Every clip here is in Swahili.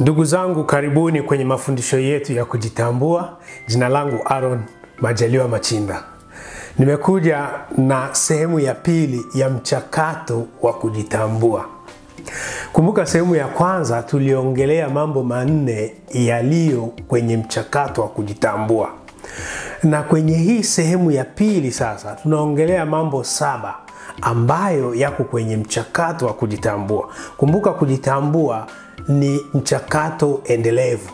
Ndugu zangu, karibuni kwenye mafundisho yetu ya kujitambua. Jina langu Aaron Majaliwa Machinda. Nimekuja na sehemu ya pili ya mchakato wa kujitambua. Kumbuka sehemu ya kwanza tuliongelea mambo manne yaliyo kwenye mchakato wa kujitambua. Na kwenye hii sehemu ya pili sasa tunaongelea mambo 7 ambayo yako kwenye mchakato wa kujitambua. Kumbuka kujitambua ni mchakato endelevu,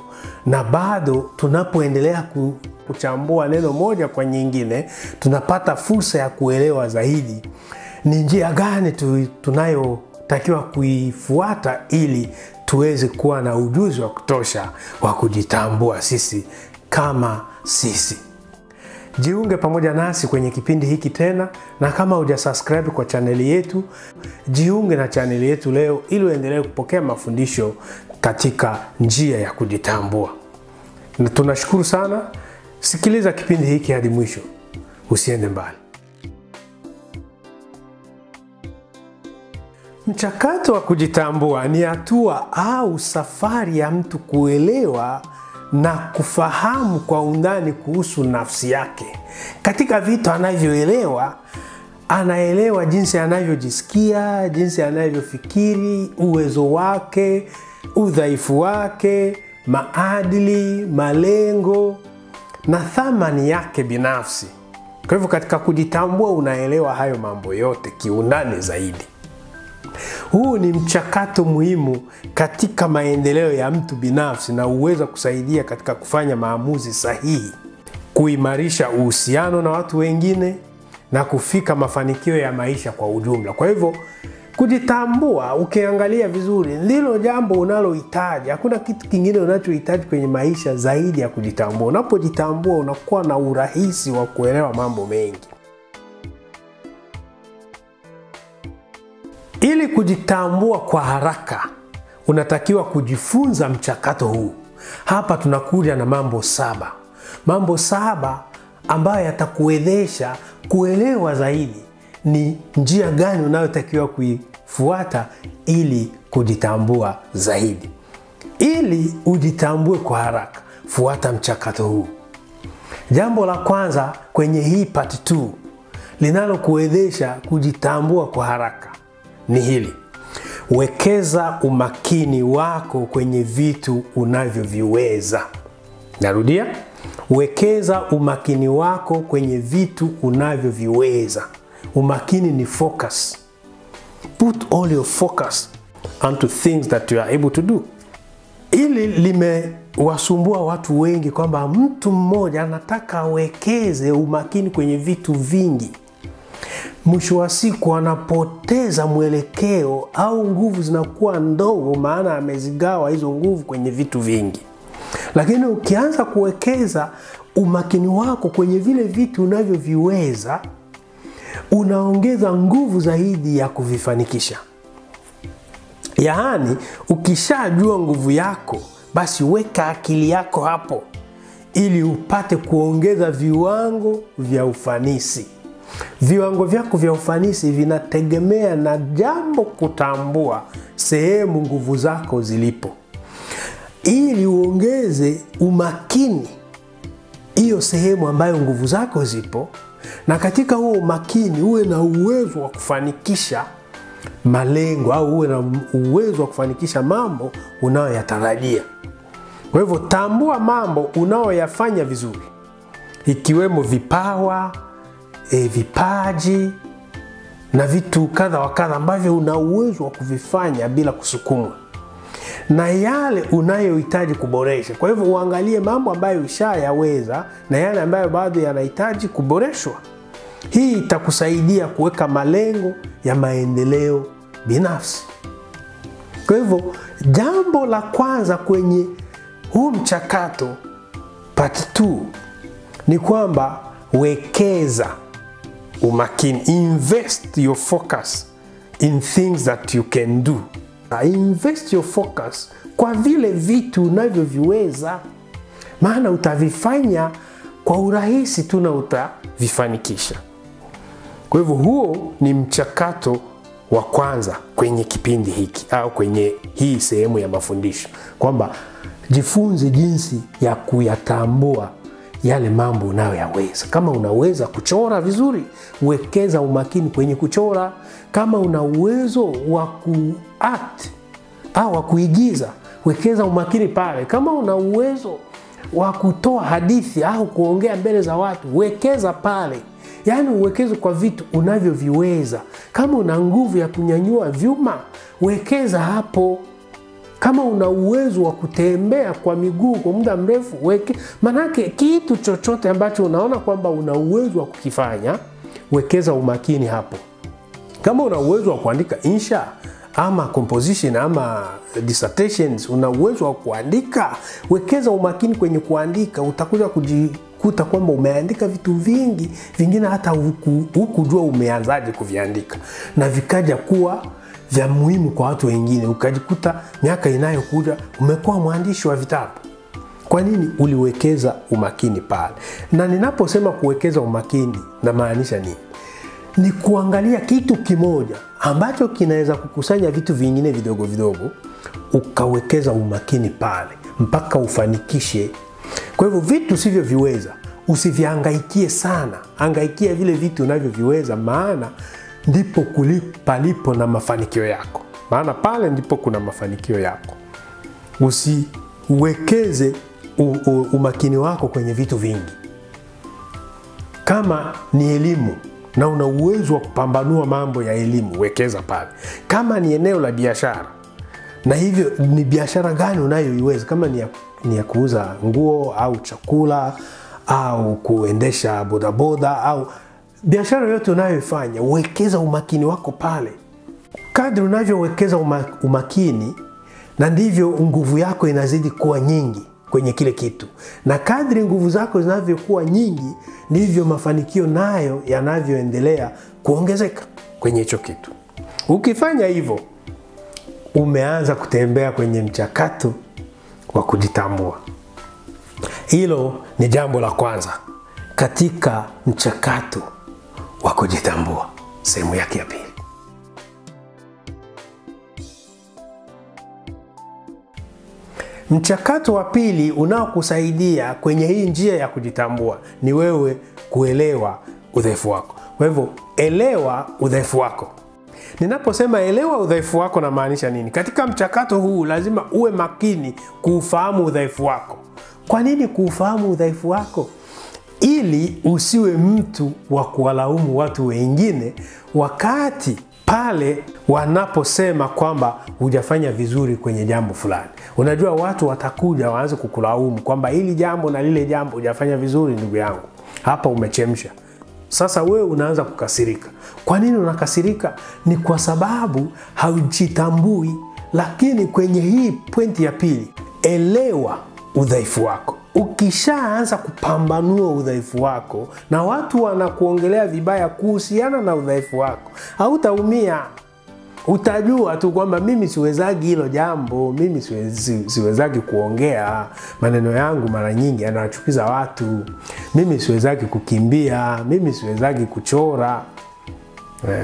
na bado tunapoendelea kuchambua neno moja kwa nyingine tunapata fursa ya kuelewa zaidi ni njia gani tunayotakiwa kuifuata ili tuweze kuwa na ujuzi wa kutosha wa kujitambua sisi kama sisi. Jiunge pamoja nasi kwenye kipindi hiki tena, na kama hujasubscribe kwa chaneli yetu, jiunge na chaneli yetu leo ili uendelee kupokea mafundisho katika njia ya kujitambua. Na tunashukuru sana. Sikiliza kipindi hiki hadi mwisho. Usiende mbali. Mchakato wa kujitambua ni hatua au safari ya mtu kuelewa na kufahamu kwa undani kuhusu nafsi yake. Katika vitu anavyoelewa, anaelewa jinsi anavyojisikia, jinsi anavyofikiri, uwezo wake, udhaifu wake, maadili, malengo na thamani yake binafsi. Kwa hivyo katika kujitambua unaelewa hayo mambo yote kiundani zaidi. Huu ni mchakato muhimu katika maendeleo ya mtu binafsi na uweza kusaidia katika kufanya maamuzi sahihi, kuimarisha uhusiano na watu wengine na kufika mafanikio ya maisha kwa ujumla. Kwa hivyo kujitambua, ukiangalia vizuri, ndilo jambo unalohitaji. Hakuna kitu kingine unachohitaji kwenye maisha zaidi ya kujitambua. Unapojitambua unakuwa na urahisi wa kuelewa mambo mengi. Ili kujitambua kwa haraka, unatakiwa kujifunza mchakato huu. Hapa tunakuja na mambo 7. Mambo 7 ambayo yatakuwezesha kuelewa zaidi ni njia gani unayotakiwa kuifuata ili kujitambua zaidi. Ili ujitambue kwa haraka, fuata mchakato huu. Jambo la kwanza kwenye hii part 2 linalokuwezesha kujitambua kwa haraka ni hili: wekeza umakini wako kwenye vitu unavyoviweza. Narudia, wekeza umakini wako kwenye vitu unavyoviweza. Umakini ni focus. Put all your focus onto things that you are able to do. Ili limewasumbua watu wengi kwamba mtu mmoja anataka awekeze umakini kwenye vitu vingi. Mwisho wa siku anapoteza mwelekeo au nguvu zinakuwa ndogo, maana amezigawa hizo nguvu kwenye vitu vingi. Lakini ukianza kuwekeza umakini wako kwenye vile vitu unavyoviweza, unaongeza nguvu zaidi ya kuvifanikisha. Yaani, ukishajua nguvu yako, basi weka akili yako hapo ili upate kuongeza viwango vya ufanisi. Viwango vyako vya ufanisi vinategemea na jambo kutambua sehemu nguvu zako zilipo. Ili uongeze umakini hiyo sehemu ambayo nguvu zako zipo, na katika huo umakini uwe na uwezo wa kufanikisha malengo au uwe na uwezo wa kufanikisha mambo unayoyatarajia. Kwa hivyo tambua mambo unayoyafanya vizuri, ikiwemo vipawa, vipaji na vitu kadha wa kadha ambavyo una uwezo wa kuvifanya bila kusukumwa, na yale unayohitaji kuboresha. Kwa hivyo uangalie mambo ambayo ushayaweza na yale ambayo bado yanahitaji kuboreshwa. Hii itakusaidia kuweka malengo ya maendeleo binafsi. Kwa hivyo jambo la kwanza kwenye huu mchakato part 2 ni kwamba wekeza umakini. Invest your focus in things that you can do. Invest your focus kwa vile vitu unavyoviweza, maana utavifanya kwa urahisi tu na utavifanikisha. Kwa hivyo huo ni mchakato wa kwanza kwenye kipindi hiki au kwenye hii sehemu ya mafundisho, kwamba jifunze jinsi ya kuyatambua yale mambo unayoyaweza. Kama unaweza kuchora vizuri, wekeza umakini kwenye kuchora. Kama una uwezo wa kuact au wa kuigiza, wekeza umakini pale. Kama una uwezo wa kutoa hadithi au kuongea mbele za watu, wekeza pale. Yaani uwekeze kwa vitu unavyoviweza. Kama una nguvu ya kunyanyua vyuma, wekeza hapo. Kama una uwezo wa kutembea kwa miguu kwa muda mrefu, manake kitu chochote ambacho unaona kwamba una uwezo wa kukifanya, wekeza umakini hapo. Kama una uwezo wa kuandika insha ama composition ama dissertations, una uwezo wa kuandika, wekeza umakini kwenye kuandika. Utakuja kujikuta kwamba umeandika vitu vingi, vingine hata hukujua umeanzaje kuviandika, na vikaja kuwa vya muhimu kwa watu wengine. Ukajikuta miaka inayokuja umekuwa mwandishi wa vitabu. Kwa nini? Uliwekeza umakini pale. Na ninaposema kuwekeza umakini, na maanisha nini? Ni kuangalia kitu kimoja ambacho kinaweza kukusanya vitu vingine vidogo vidogo, ukawekeza umakini pale mpaka ufanikishe. Kwa hivyo vitu usivyoviweza usivihangaikie sana, hangaikia vile vitu unavyoviweza, maana ndipo palipo na mafanikio yako. Maana pale ndipo kuna mafanikio yako. Usiwekeze umakini wako kwenye vitu vingi. Kama ni elimu na una uwezo wa kupambanua mambo ya elimu, wekeza pale. Kama ni eneo la biashara, na hivyo ni biashara gani unayoiweza, kama ni ya kuuza nguo au chakula au kuendesha bodaboda au biashara yote unayoifanya, wekeza umakini wako pale. Kadri unavyowekeza umakini, na ndivyo nguvu yako inazidi kuwa nyingi kwenye kile kitu. Na kadri nguvu zako zinavyokuwa nyingi, ndivyo mafanikio nayo yanavyoendelea kuongezeka kwenye hicho kitu. Ukifanya hivyo, umeanza kutembea kwenye mchakato wa kujitambua. Hilo ni jambo la kwanza katika mchakato wa kujitambua, sehemu yake ya pili. Mchakato wa pili unaokusaidia kwenye hii njia ya kujitambua ni wewe kuelewa udhaifu wako. Kwa hivyo, elewa udhaifu wako. Ninaposema elewa udhaifu wako, na maanisha nini? Katika mchakato huu lazima uwe makini kuufahamu udhaifu wako. Kwa nini kuufahamu udhaifu wako? Ili usiwe mtu wa kuwalaumu watu wengine wakati pale wanaposema kwamba hujafanya vizuri kwenye jambo fulani. Unajua watu watakuja waanze kukulaumu kwamba hili jambo na lile jambo hujafanya vizuri, ndugu yangu, hapa umechemsha. Sasa wewe unaanza kukasirika. Kwa nini unakasirika? Ni kwa sababu haujitambui. Lakini kwenye hii pointi ya pili, elewa udhaifu wako. Ukishaanza kupambanua udhaifu wako na watu wanakuongelea vibaya kuhusiana na udhaifu wako, hautaumia. Utajua tu kwamba mimi siwezagi hilo jambo, mimi siwezagi kuongea, maneno yangu mara nyingi yanawachukiza watu, mimi siwezagi kukimbia, mimi siwezagi kuchora,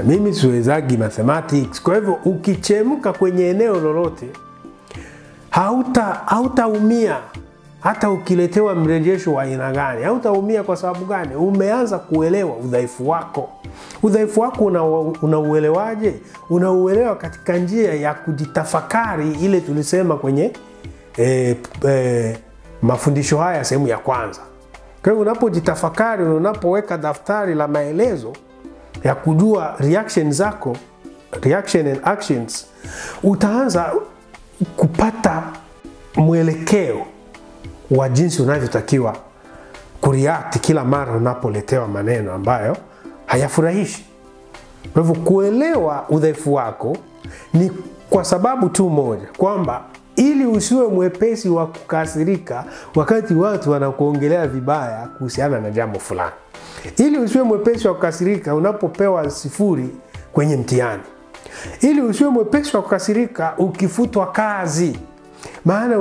mimi siwezagi mathematics. Kwa hivyo ukichemka kwenye eneo lolote, hautaumia. Hata ukiletewa mrejesho wa aina gani, hautaumia. Kwa sababu gani? Umeanza kuelewa udhaifu wako. Udhaifu wako unauelewaje? Unauelewa katika njia ya kujitafakari, ile tulisema kwenye mafundisho haya sehemu ya kwanza. Kwa hivyo unapojitafakari, unapoweka daftari la maelezo ya kujua reaction zako, reaction and actions, utaanza kupata mwelekeo wa jinsi unavyotakiwa kureact kila mara unapoletewa maneno ambayo hayafurahishi. Kwa hivyo kuelewa udhaifu wako ni kwa sababu tu moja, kwamba ili usiwe mwepesi wa kukasirika wakati watu wanakuongelea vibaya kuhusiana na jambo fulani. Ili usiwe mwepesi wa kukasirika unapopewa 0 kwenye mtihani. Ili usiwe mwepesi wa kukasirika ukifutwa kazi. Maana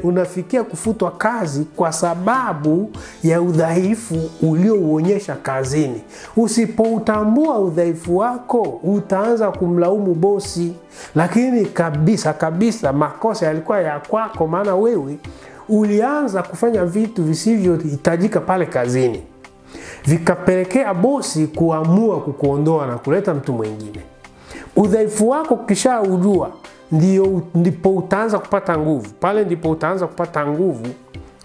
unafikia kufutwa kazi kwa sababu ya udhaifu uliouonyesha kazini. Usipoutambua udhaifu wako, utaanza kumlaumu bosi. Lakini kabisa makosa yalikuwa ya kwako, maana wewe ulianza kufanya vitu visivyohitajika pale kazini, vikapelekea bosi kuamua kukuondoa na kuleta mtu mwingine. Udhaifu wako ukishaujua, ndipo utaanza kupata nguvu. Pale ndipo utaanza kupata nguvu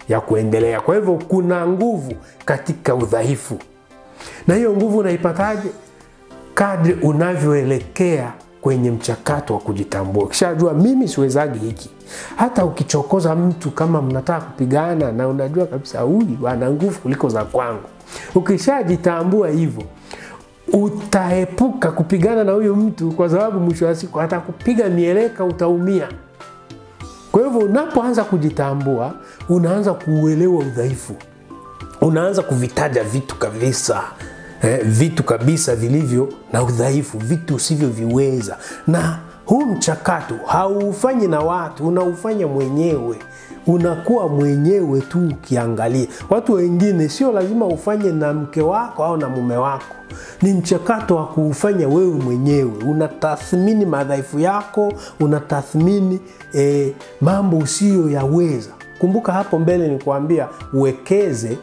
ya kuendelea. Kwa hivyo kuna nguvu katika udhaifu. Na hiyo nguvu unaipataje? Kadri unavyoelekea kwenye mchakato wa kujitambua. Ukishajua mimi siwezagi hiki. Hata ukichokoza mtu kama mnataka kupigana na unajua kabisa huyu ana nguvu kuliko za kwangu. Ukishajitambua hivyo, utaepuka kupigana na huyo mtu, kwa sababu mwisho wa siku atakupiga mieleka, utaumia. Kwa hivyo unapoanza kujitambua, unaanza kuuelewa udhaifu. Unaanza kuvitaja vitu kabisa vilivyo na udhaifu, vitu usivyoviweza. Na huu mchakato haufanyi na watu, unaufanya mwenyewe. Unakuwa mwenyewe tu ukiangalia. Watu wengine sio lazima ufanye na mke wako au na mume wako. Ni mchakato wa kuufanya wewe mwenyewe. Unatathmini madhaifu yako, unatathmini mambo usiyoyaweza. Kumbuka hapo mbele nikuambia uwekeze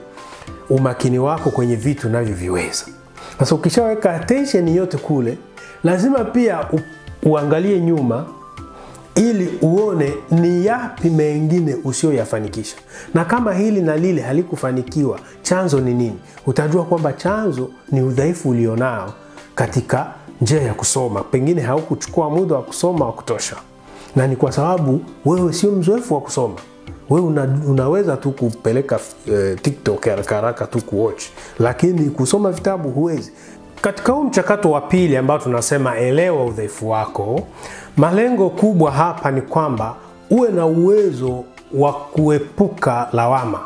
umakini wako kwenye vitu unavyoviweza. Sasa ukishaweka attention yote kule, lazima pia uangalie nyuma ili uone ni yapi mengine usiyoyafanikisha. Na kama hili na lile halikufanikiwa, chanzo ni nini? Utajua kwamba chanzo ni udhaifu ulionao katika njia ya kusoma. Pengine haukuchukua muda wa kusoma wa kutosha. Na ni kwa sababu wewe sio mzoefu wa kusoma. Wewe unaweza tu kupeleka TikTok haraka tu kuwatch, lakini kusoma vitabu huwezi. Katika huu mchakato wa pili ambao tunasema elewa udhaifu wako, malengo kubwa hapa ni kwamba uwe na uwezo wa kuepuka lawama,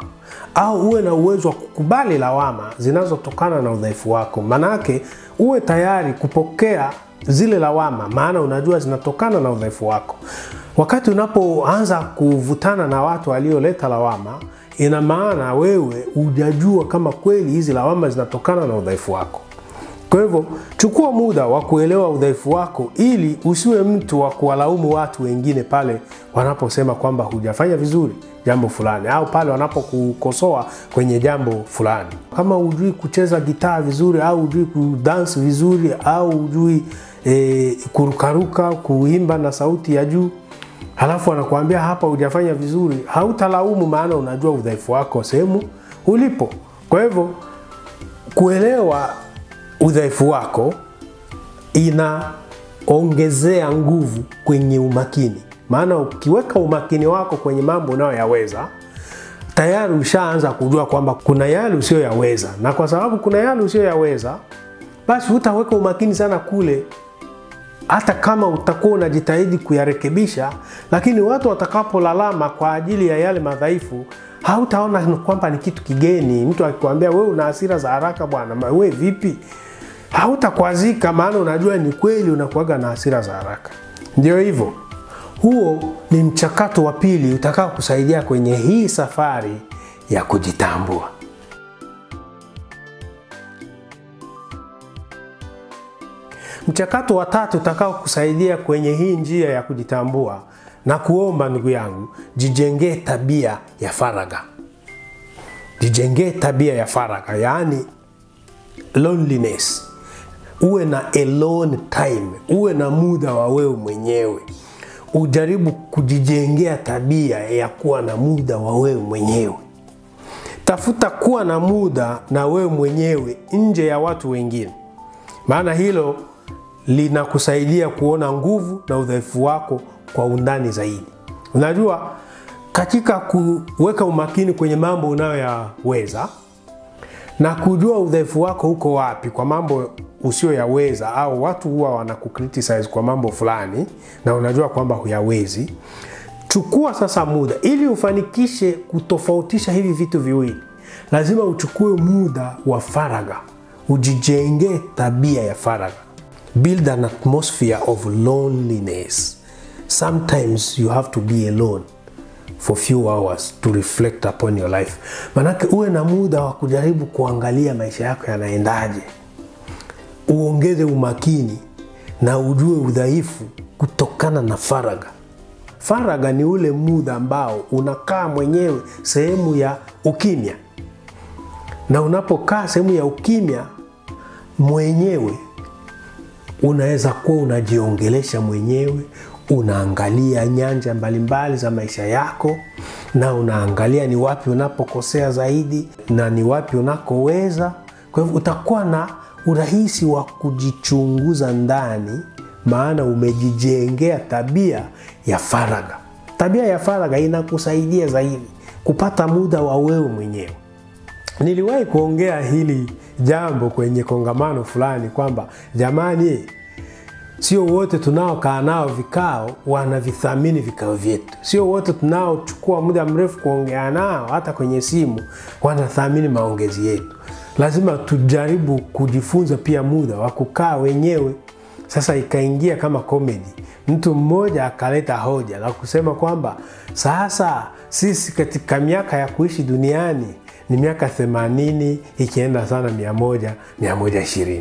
au uwe na uwezo wa kukubali lawama zinazotokana na udhaifu wako. Manake uwe tayari kupokea zile lawama, maana unajua zinatokana na udhaifu wako. Wakati unapoanza kuvutana na watu walioleta lawama, ina maana wewe hujajua kama kweli hizi lawama zinatokana na udhaifu wako. Kwa hivyo chukua muda wa kuelewa udhaifu wako, ili usiwe mtu wa kuwalaumu watu wengine pale wanaposema kwamba hujafanya vizuri jambo fulani, au pale wanapokukosoa kwenye jambo fulani. Kama hujui kucheza gitaa vizuri, au hujui kudance vizuri, au hujui kurukaruka, kuimba na sauti ya juu, halafu anakuambia hapa hujafanya vizuri, hautalaumu, maana unajua udhaifu wako sehemu ulipo. Kwa hivyo kuelewa udhaifu wako inaongezea nguvu kwenye umakini. Maana ukiweka umakini wako kwenye mambo unayoyaweza, tayari ushaanza kujua kwamba kuna yale usiyoyaweza. Na kwa sababu kuna yale usiyoyaweza, basi hutaweka umakini sana kule, hata kama utakuwa unajitahidi kuyarekebisha. Lakini watu watakapolalama kwa ajili ya yale madhaifu, hautaona kwamba ni kitu kigeni. Mtu akikwambia wewe una hasira za haraka bwana, wewe vipi? Hautakwazika, maana unajua ni kweli unakuwaga na hasira za haraka. Ndio hivyo. Huo ni mchakato wa pili utakao kusaidia kwenye hii safari ya kujitambua. Mchakato wa tatu utakao kusaidia kwenye hii njia ya kujitambua, na kuomba ndugu yangu, jijengee tabia ya faragha. Jijengee tabia ya faragha, yaani loneliness. Uwe na alone time, uwe na muda wa wewe mwenyewe. Ujaribu kujijengea tabia ya kuwa na muda wa wewe mwenyewe. Tafuta kuwa na muda na wewe mwenyewe nje ya watu wengine. Maana hilo linakusaidia kuona nguvu na udhaifu wako kwa undani zaidi. Unajua, katika kuweka umakini kwenye mambo unayoyaweza na kujua udhaifu wako uko wapi kwa mambo usiyoyaweza, au watu huwa wanakukriticize kwa mambo fulani na unajua kwamba huyawezi, chukua sasa muda ili ufanikishe kutofautisha hivi vitu viwili. Lazima uchukue muda wa faragha, ujijenge tabia ya faragha. Build an atmosphere of loneliness. Sometimes you have to be alone. for few hours to reflect upon your life. Manake uwe na muda wa kujaribu kuangalia maisha yako yanaendaje. Uongeze umakini na ujue udhaifu kutokana na faraga. Faraga ni ule muda ambao unakaa mwenyewe sehemu ya ukimya. Na unapokaa sehemu ya ukimya mwenyewe, unaweza kuwa unajiongelesha mwenyewe, unaangalia nyanja mbalimbali za maisha yako, na unaangalia ni wapi unapokosea zaidi na ni wapi unakoweza. Kwa hivyo utakuwa na urahisi wa kujichunguza ndani, maana umejijengea tabia ya faraga. Tabia ya faraga inakusaidia zaidi kupata muda wa wewe mwenyewe. Niliwahi kuongea hili jambo kwenye kongamano fulani kwamba jamani, sio wote tunaokaa nao vikao wanavithamini vikao vyetu. Sio wote tunaochukua muda mrefu kuongea nao hata kwenye simu wanathamini maongezi yetu. Lazima tujaribu kujifunza pia muda wa kukaa wenyewe. Sasa ikaingia kama comedy. Mtu mmoja akaleta hoja la kusema kwamba sasa sisi katika miaka ya kuishi duniani ni miaka 80, ikienda sana 100, 120.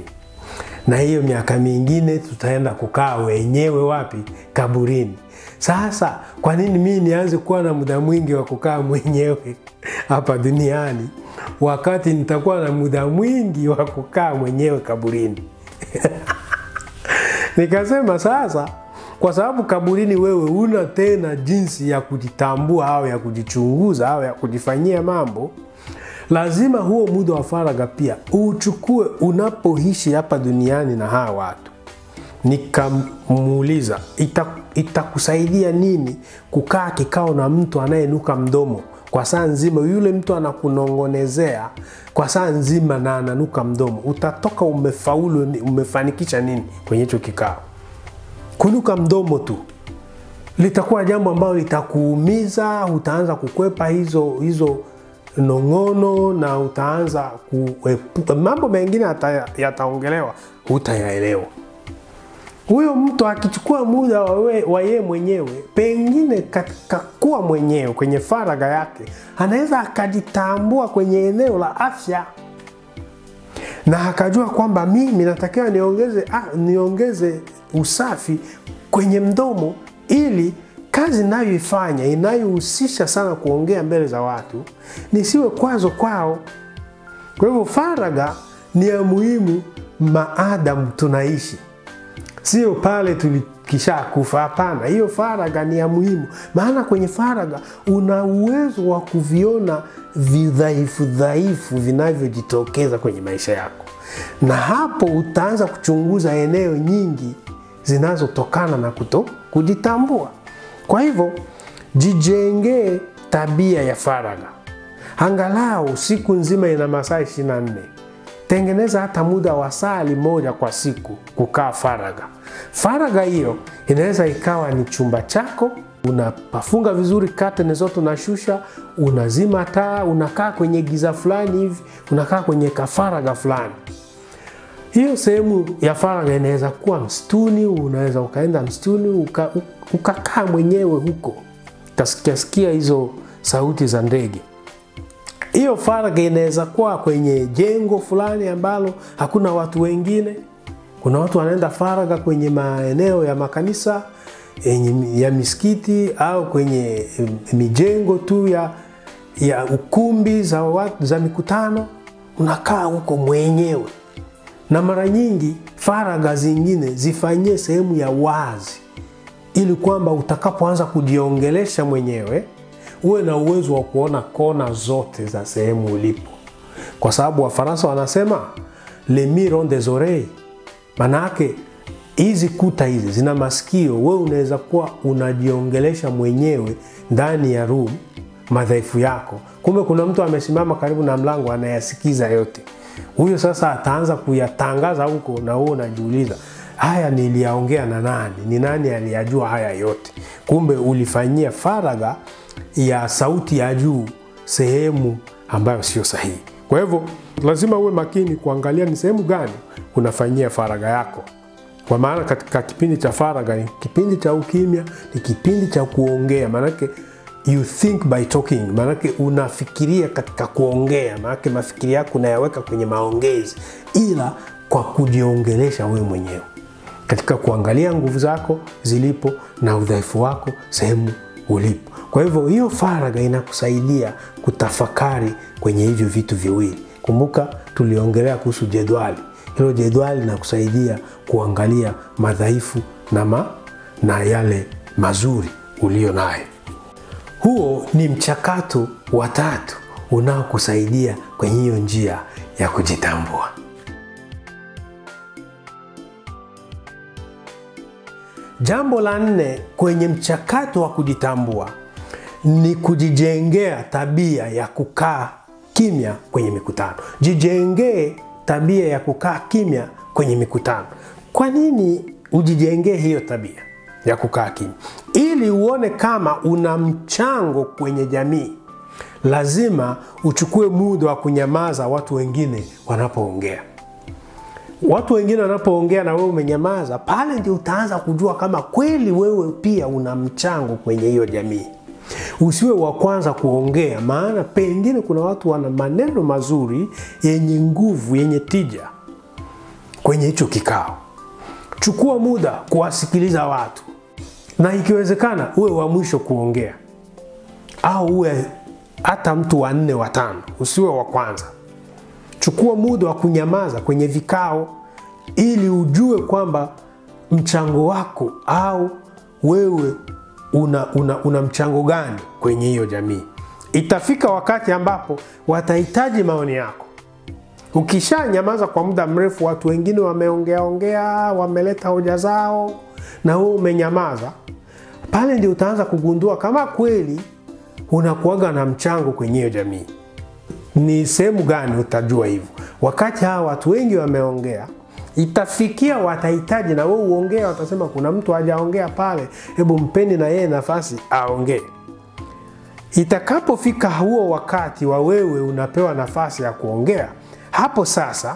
Na hiyo miaka mingine tutaenda kukaa wenyewe wapi? Kaburini. Sasa kwa nini mimi nianze kuwa na muda mwingi wa kukaa mwenyewe hapa duniani wakati nitakuwa na muda mwingi wa kukaa mwenyewe kaburini? Nikasema sasa, kwa sababu kaburini wewe una tena jinsi ya kujitambua au ya kujichunguza au ya kujifanyia mambo, lazima huo muda wa faraga pia uchukue unapoishi hapa duniani na hawa watu. Nikamuuliza, itakusaidia nini kukaa kikao na mtu anayenuka mdomo kwa saa nzima? Yule mtu anakunongonezea kwa saa nzima na ananuka mdomo. Utatoka umefaulu, umefanikisha nini kwenye hicho kikao? Kunuka mdomo tu litakuwa jambo ambalo litakuumiza. Utaanza kukwepa hizo nongono na utaanza mambo mengine yataongelewa, hutayaelewa. Huyo mtu akichukua muda wa yeye mwenyewe, pengine katika kuwa mwenyewe kwenye faraga yake, anaweza akajitambua kwenye eneo la afya na akajua kwamba mimi natakiwa niongeze usafi kwenye mdomo ili kazi ninayoifanya inayohusisha sana kuongea mbele za watu nisiwe kwazo kwao. Kwa hivyo faraga ni ya muhimu maadamu tunaishi. Sio pale tulikisha kufa, hapana. Hiyo faraga ni ya muhimu, maana kwenye faraga una uwezo wa kuviona vidhaifu vinavyojitokeza kwenye maisha yako, na hapo utaanza kuchunguza eneo nyingi zinazotokana na kujitambua. Kwa hivyo jijengee tabia ya faraga. Angalau siku nzima ina masaa 24. Tengeneza hata muda wa saa moja kwa siku kukaa faraga. Faraga hiyo inaweza ikawa ni chumba chako, unapafunga vizuri curtain zote, unashusha, unazima taa, unakaa kwenye giza fulani hivi, unakaa kwenye kafaraga fulani. Hiyo sehemu ya faraga inaweza kuwa msituni, unaweza ukaenda msituni ukakaa mwenyewe huko, utasikia hizo sauti za ndege. Hiyo faraga inaweza kuwa kwenye jengo fulani ambalo hakuna watu wengine. Kuna watu wanaenda faraga kwenye maeneo ya makanisa, ya misikiti, au kwenye mijengo tu ya ukumbi za mikutano. Unakaa huko mwenyewe. Na mara nyingi faraga zingine zifanyie sehemu ya wazi, ili kwamba utakapoanza kujiongelesha mwenyewe uwe na uwezo wa kuona kona zote za sehemu ulipo. Kwa sababu Wafaransa wanasema les murs ont des oreilles. Manake hizi kuta hizi zina masikio. Wewe unaweza kuwa unajiongelesha mwenyewe ndani ya room madhaifu yako, kumbe kuna mtu amesimama karibu na mlango anayasikiza yote. Huyo sasa ataanza kuyatangaza huko, na wewe unajiuliza, haya niliyaongea na nani? Ni nani aliyajua haya yote? Kumbe ulifanyia faraga ya sauti ya juu sehemu ambayo sio sahihi. Kwa hivyo lazima uwe makini kuangalia ni sehemu gani unafanyia faraga yako. Kwa maana katika kipindi cha faraga ni kipindi cha ukimya, ni kipindi cha kuongea. Maanake you think by talking, maanake unafikiria katika kuongea, maanake mafikiri yako unayaweka kwenye maongezi, ila kwa kujiongelesha wewe mwenyewe, katika kuangalia nguvu zako zilipo na udhaifu wako sehemu ulipo. Kwa hivyo hiyo faragha inakusaidia kutafakari kwenye hivyo vitu viwili. Kumbuka tuliongelea kuhusu jedwali. Hilo jedwali linakusaidia kuangalia madhaifu na yale mazuri ulio nayo. Huo ni mchakato wa tatu unaokusaidia kwenye hiyo njia ya kujitambua. Jambo la 4 kwenye mchakato wa kujitambua ni kujijengea tabia ya kukaa kimya kwenye mikutano. Jijengee tabia ya kukaa kimya kwenye mikutano. Kwa nini ujijengee hiyo tabia ya kukaa kimya? Ili uone kama una mchango kwenye jamii, lazima uchukue muda wa kunyamaza watu wengine wanapoongea. Watu wengine wanapoongea na wewe umenyamaza, pale ndio utaanza kujua kama kweli wewe pia una mchango kwenye hiyo jamii. Usiwe wa kwanza kuongea, maana pengine kuna watu wana maneno mazuri yenye nguvu, yenye tija kwenye hicho kikao. Chukua muda kuwasikiliza watu, na ikiwezekana uwe wa mwisho kuongea, au uwe hata mtu wa 4 wa 5, usiwe wa kwanza. Chukua muda wa kunyamaza kwenye vikao ili ujue kwamba mchango wako au wewe una mchango gani kwenye hiyo jamii. Itafika wakati ambapo watahitaji maoni yako. Ukisha nyamaza kwa muda mrefu, watu wengine wameongea, wameleta hoja zao na wewe umenyamaza, pale ndio utaanza kugundua kama kweli unakuaga na mchango kwenye hiyo jamii. Ni sehemu gani utajua hivyo? Wakati hawa watu wengi wameongea, itafikia watahitaji na wewe uongea, watasema kuna mtu hajaongea pale, hebu mpeni na yeye nafasi aongee. Itakapofika huo wakati wa wewe unapewa nafasi ya kuongea, hapo sasa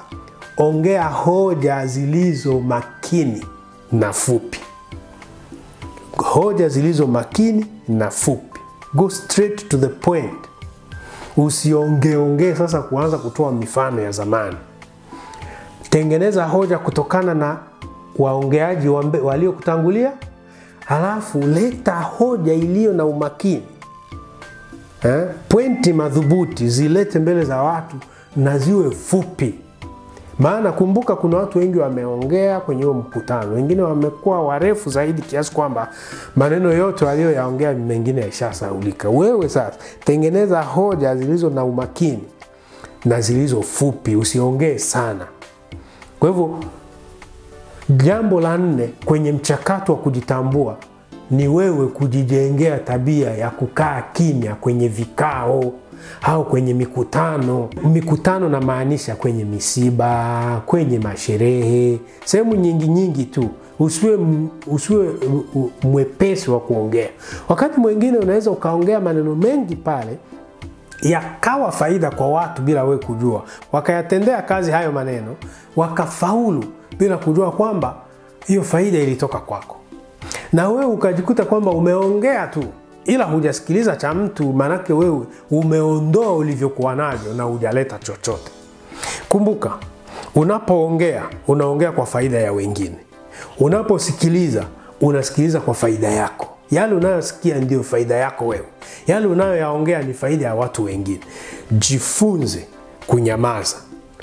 ongea hoja zilizo makini na fupi. Hoja zilizo makini na fupi. Go straight to the point. Usiongee sasa kuanza kutoa mifano ya zamani. Tengeneza hoja kutokana na waongeaji waliokutangulia, halafu leta hoja iliyo na umakini. Pointi madhubuti zilete mbele za watu na ziwe fupi. Maana kumbuka kuna watu wengi wameongea kwenye huo mkutano. Wengine wamekuwa warefu zaidi kiasi kwamba maneno yote walioyaongea mengine yashasahaulika. Wewe sasa tengeneza hoja zilizo na umakini na zilizo fupi, usiongee sana. Kwa hivyo jambo la 4 kwenye mchakato wa kujitambua ni wewe kujijengea tabia ya kukaa kimya kwenye vikao au kwenye mikutano. Mikutano na maanisha kwenye misiba, kwenye masherehe, sehemu nyingi tu. Usiwe mwepesi wa kuongea. Wakati mwingine unaweza ukaongea maneno mengi pale yakawa faida kwa watu bila wewe kujua. Wakayatendea kazi hayo maneno, wakafaulu bila kujua kwamba hiyo faida ilitoka kwako. Na wewe ukajikuta kwamba umeongea tu ila hujasikiliza cha mtu, manake wewe umeondoa ulivyokuwa navyo na hujaleta chochote. Kumbuka, unapoongea unaongea kwa faida ya wengine. Unaposikiliza unasikiliza kwa faida yako. Yale unayosikia ndio faida yako wewe. Yale unayoyaongea ni faida ya watu wengine. Jifunze kunyamaza.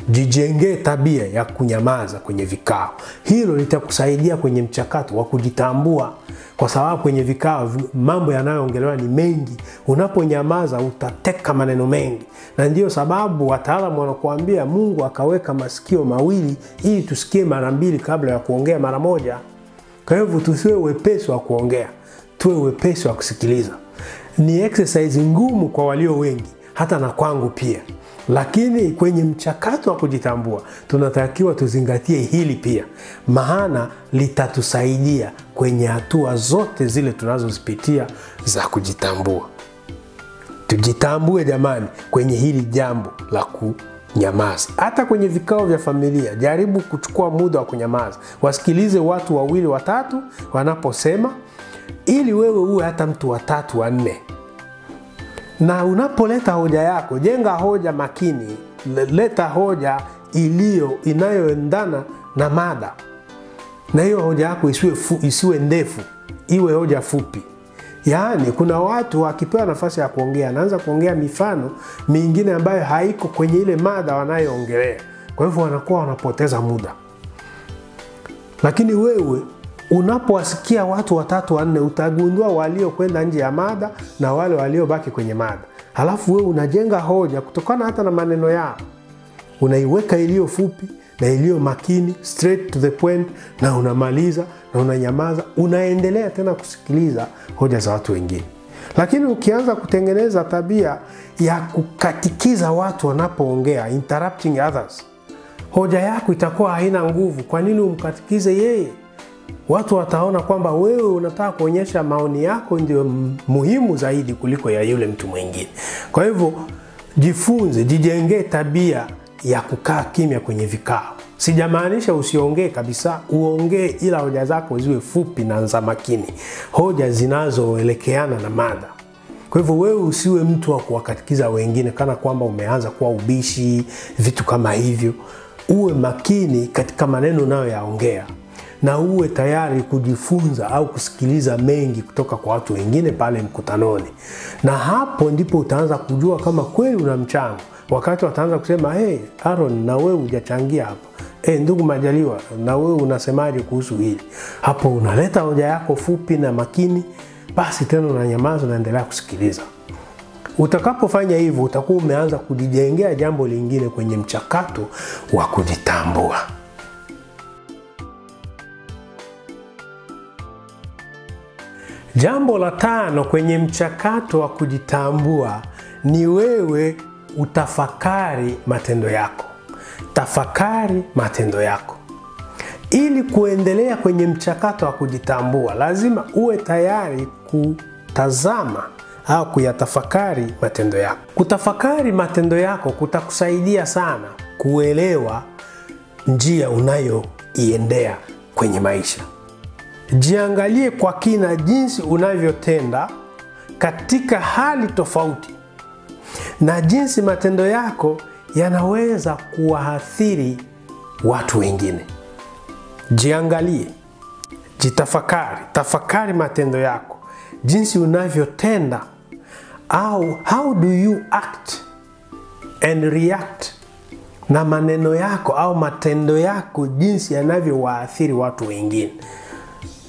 Jijengee tabia ya kunyamaza kwenye vikao. Hilo litakusaidia kwenye mchakato wa kujitambua, kwa sababu kwenye vikao mambo yanayoongelewa ni mengi. Unaponyamaza utateka maneno mengi, na ndiyo sababu wataalamu wanakuambia Mungu akaweka masikio mawili ili tusikie mara 2 kabla ya kuongea mara 1. Kwa hivyo tusiwe wepesi wa kuongea, tuwe wepesi wa kusikiliza. Ni exercise ngumu kwa walio wengi, hata na kwangu pia. Lakini kwenye mchakato wa kujitambua tunatakiwa tuzingatie hili pia, maana litatusaidia kwenye hatua zote zile tunazozipitia za kujitambua. Tujitambue jamani kwenye hili jambo la kunyamaza. Hata kwenye vikao vya familia, jaribu kuchukua muda wa kunyamaza. Wasikilize watu 2 watatu wanaposema, ili wewe uwe hata mtu wa 3 wa 4 Na unapoleta hoja yako, jenga hoja makini, leta hoja inayoendana na mada. Na hiyo hoja yako isiwe ndefu, iwe hoja fupi. Yaani kuna watu wakipewa nafasi ya kuongea, anaanza kuongea mifano mingine ambayo haiko kwenye ile mada wanayoongelea. Kwa hivyo wanakuwa wanapoteza muda. Lakini wewe unapowasikia watu 3 4 utagundua walio kwenda nje ya mada na wale waliobaki kwenye mada. Halafu wewe unajenga hoja kutokana hata na maneno yao. Unaiweka iliyo fupi na iliyo makini, straight to the point, na unamaliza na unanyamaza, unaendelea tena kusikiliza hoja za watu wengine. Lakini ukianza kutengeneza tabia ya kukatikiza watu wanapoongea, interrupting others, hoja yako itakuwa haina nguvu. Kwa nini umkatikize yeye? Watu wataona kwamba wewe unataka kuonyesha maoni yako ndio muhimu zaidi kuliko ya yule mtu mwingine. Kwa hivyo jifunze, jijengee tabia ya kukaa kimya kwenye vikao. Sijamaanisha usiongee kabisa, uongee, ila hoja zako ziwe fupi na za makini, hoja zinazoelekeana na mada. Kwa hivyo wewe usiwe mtu wa kuwakatikiza wengine kana kwamba umeanza kuwa ubishi, vitu kama hivyo. Uwe makini katika maneno unayoyaongea, na uwe tayari kujifunza au kusikiliza mengi kutoka kwa watu wengine pale mkutanoni. Na hapo ndipo utaanza kujua kama kweli una mchango. Wakati wataanza kusema, hey Aaron, na wewe hujachangia hapa. Ndugu Majaliwa, na wewe unasemaje kuhusu hili? Hapo unaleta hoja yako fupi na makini, basi tena unanyamaza, unaendelea kusikiliza. Utakapofanya hivyo, utakuwa umeanza kujijengea jambo lingine kwenye mchakato wa kujitambua. Jambo la 5 kwenye mchakato wa kujitambua ni wewe utafakari matendo yako. Tafakari matendo yako. Ili kuendelea kwenye mchakato wa kujitambua, lazima uwe tayari kutazama au kuyatafakari matendo yako. Kutafakari matendo yako kutakusaidia sana kuelewa njia unayoiendea kwenye maisha. Jiangalie kwa kina jinsi unavyotenda katika hali tofauti, na jinsi matendo yako yanaweza kuwaathiri watu wengine. Jiangalie, jitafakari, tafakari matendo yako, jinsi unavyotenda, au how do you act and react na maneno yako au matendo yako, jinsi yanavyowaathiri watu wengine.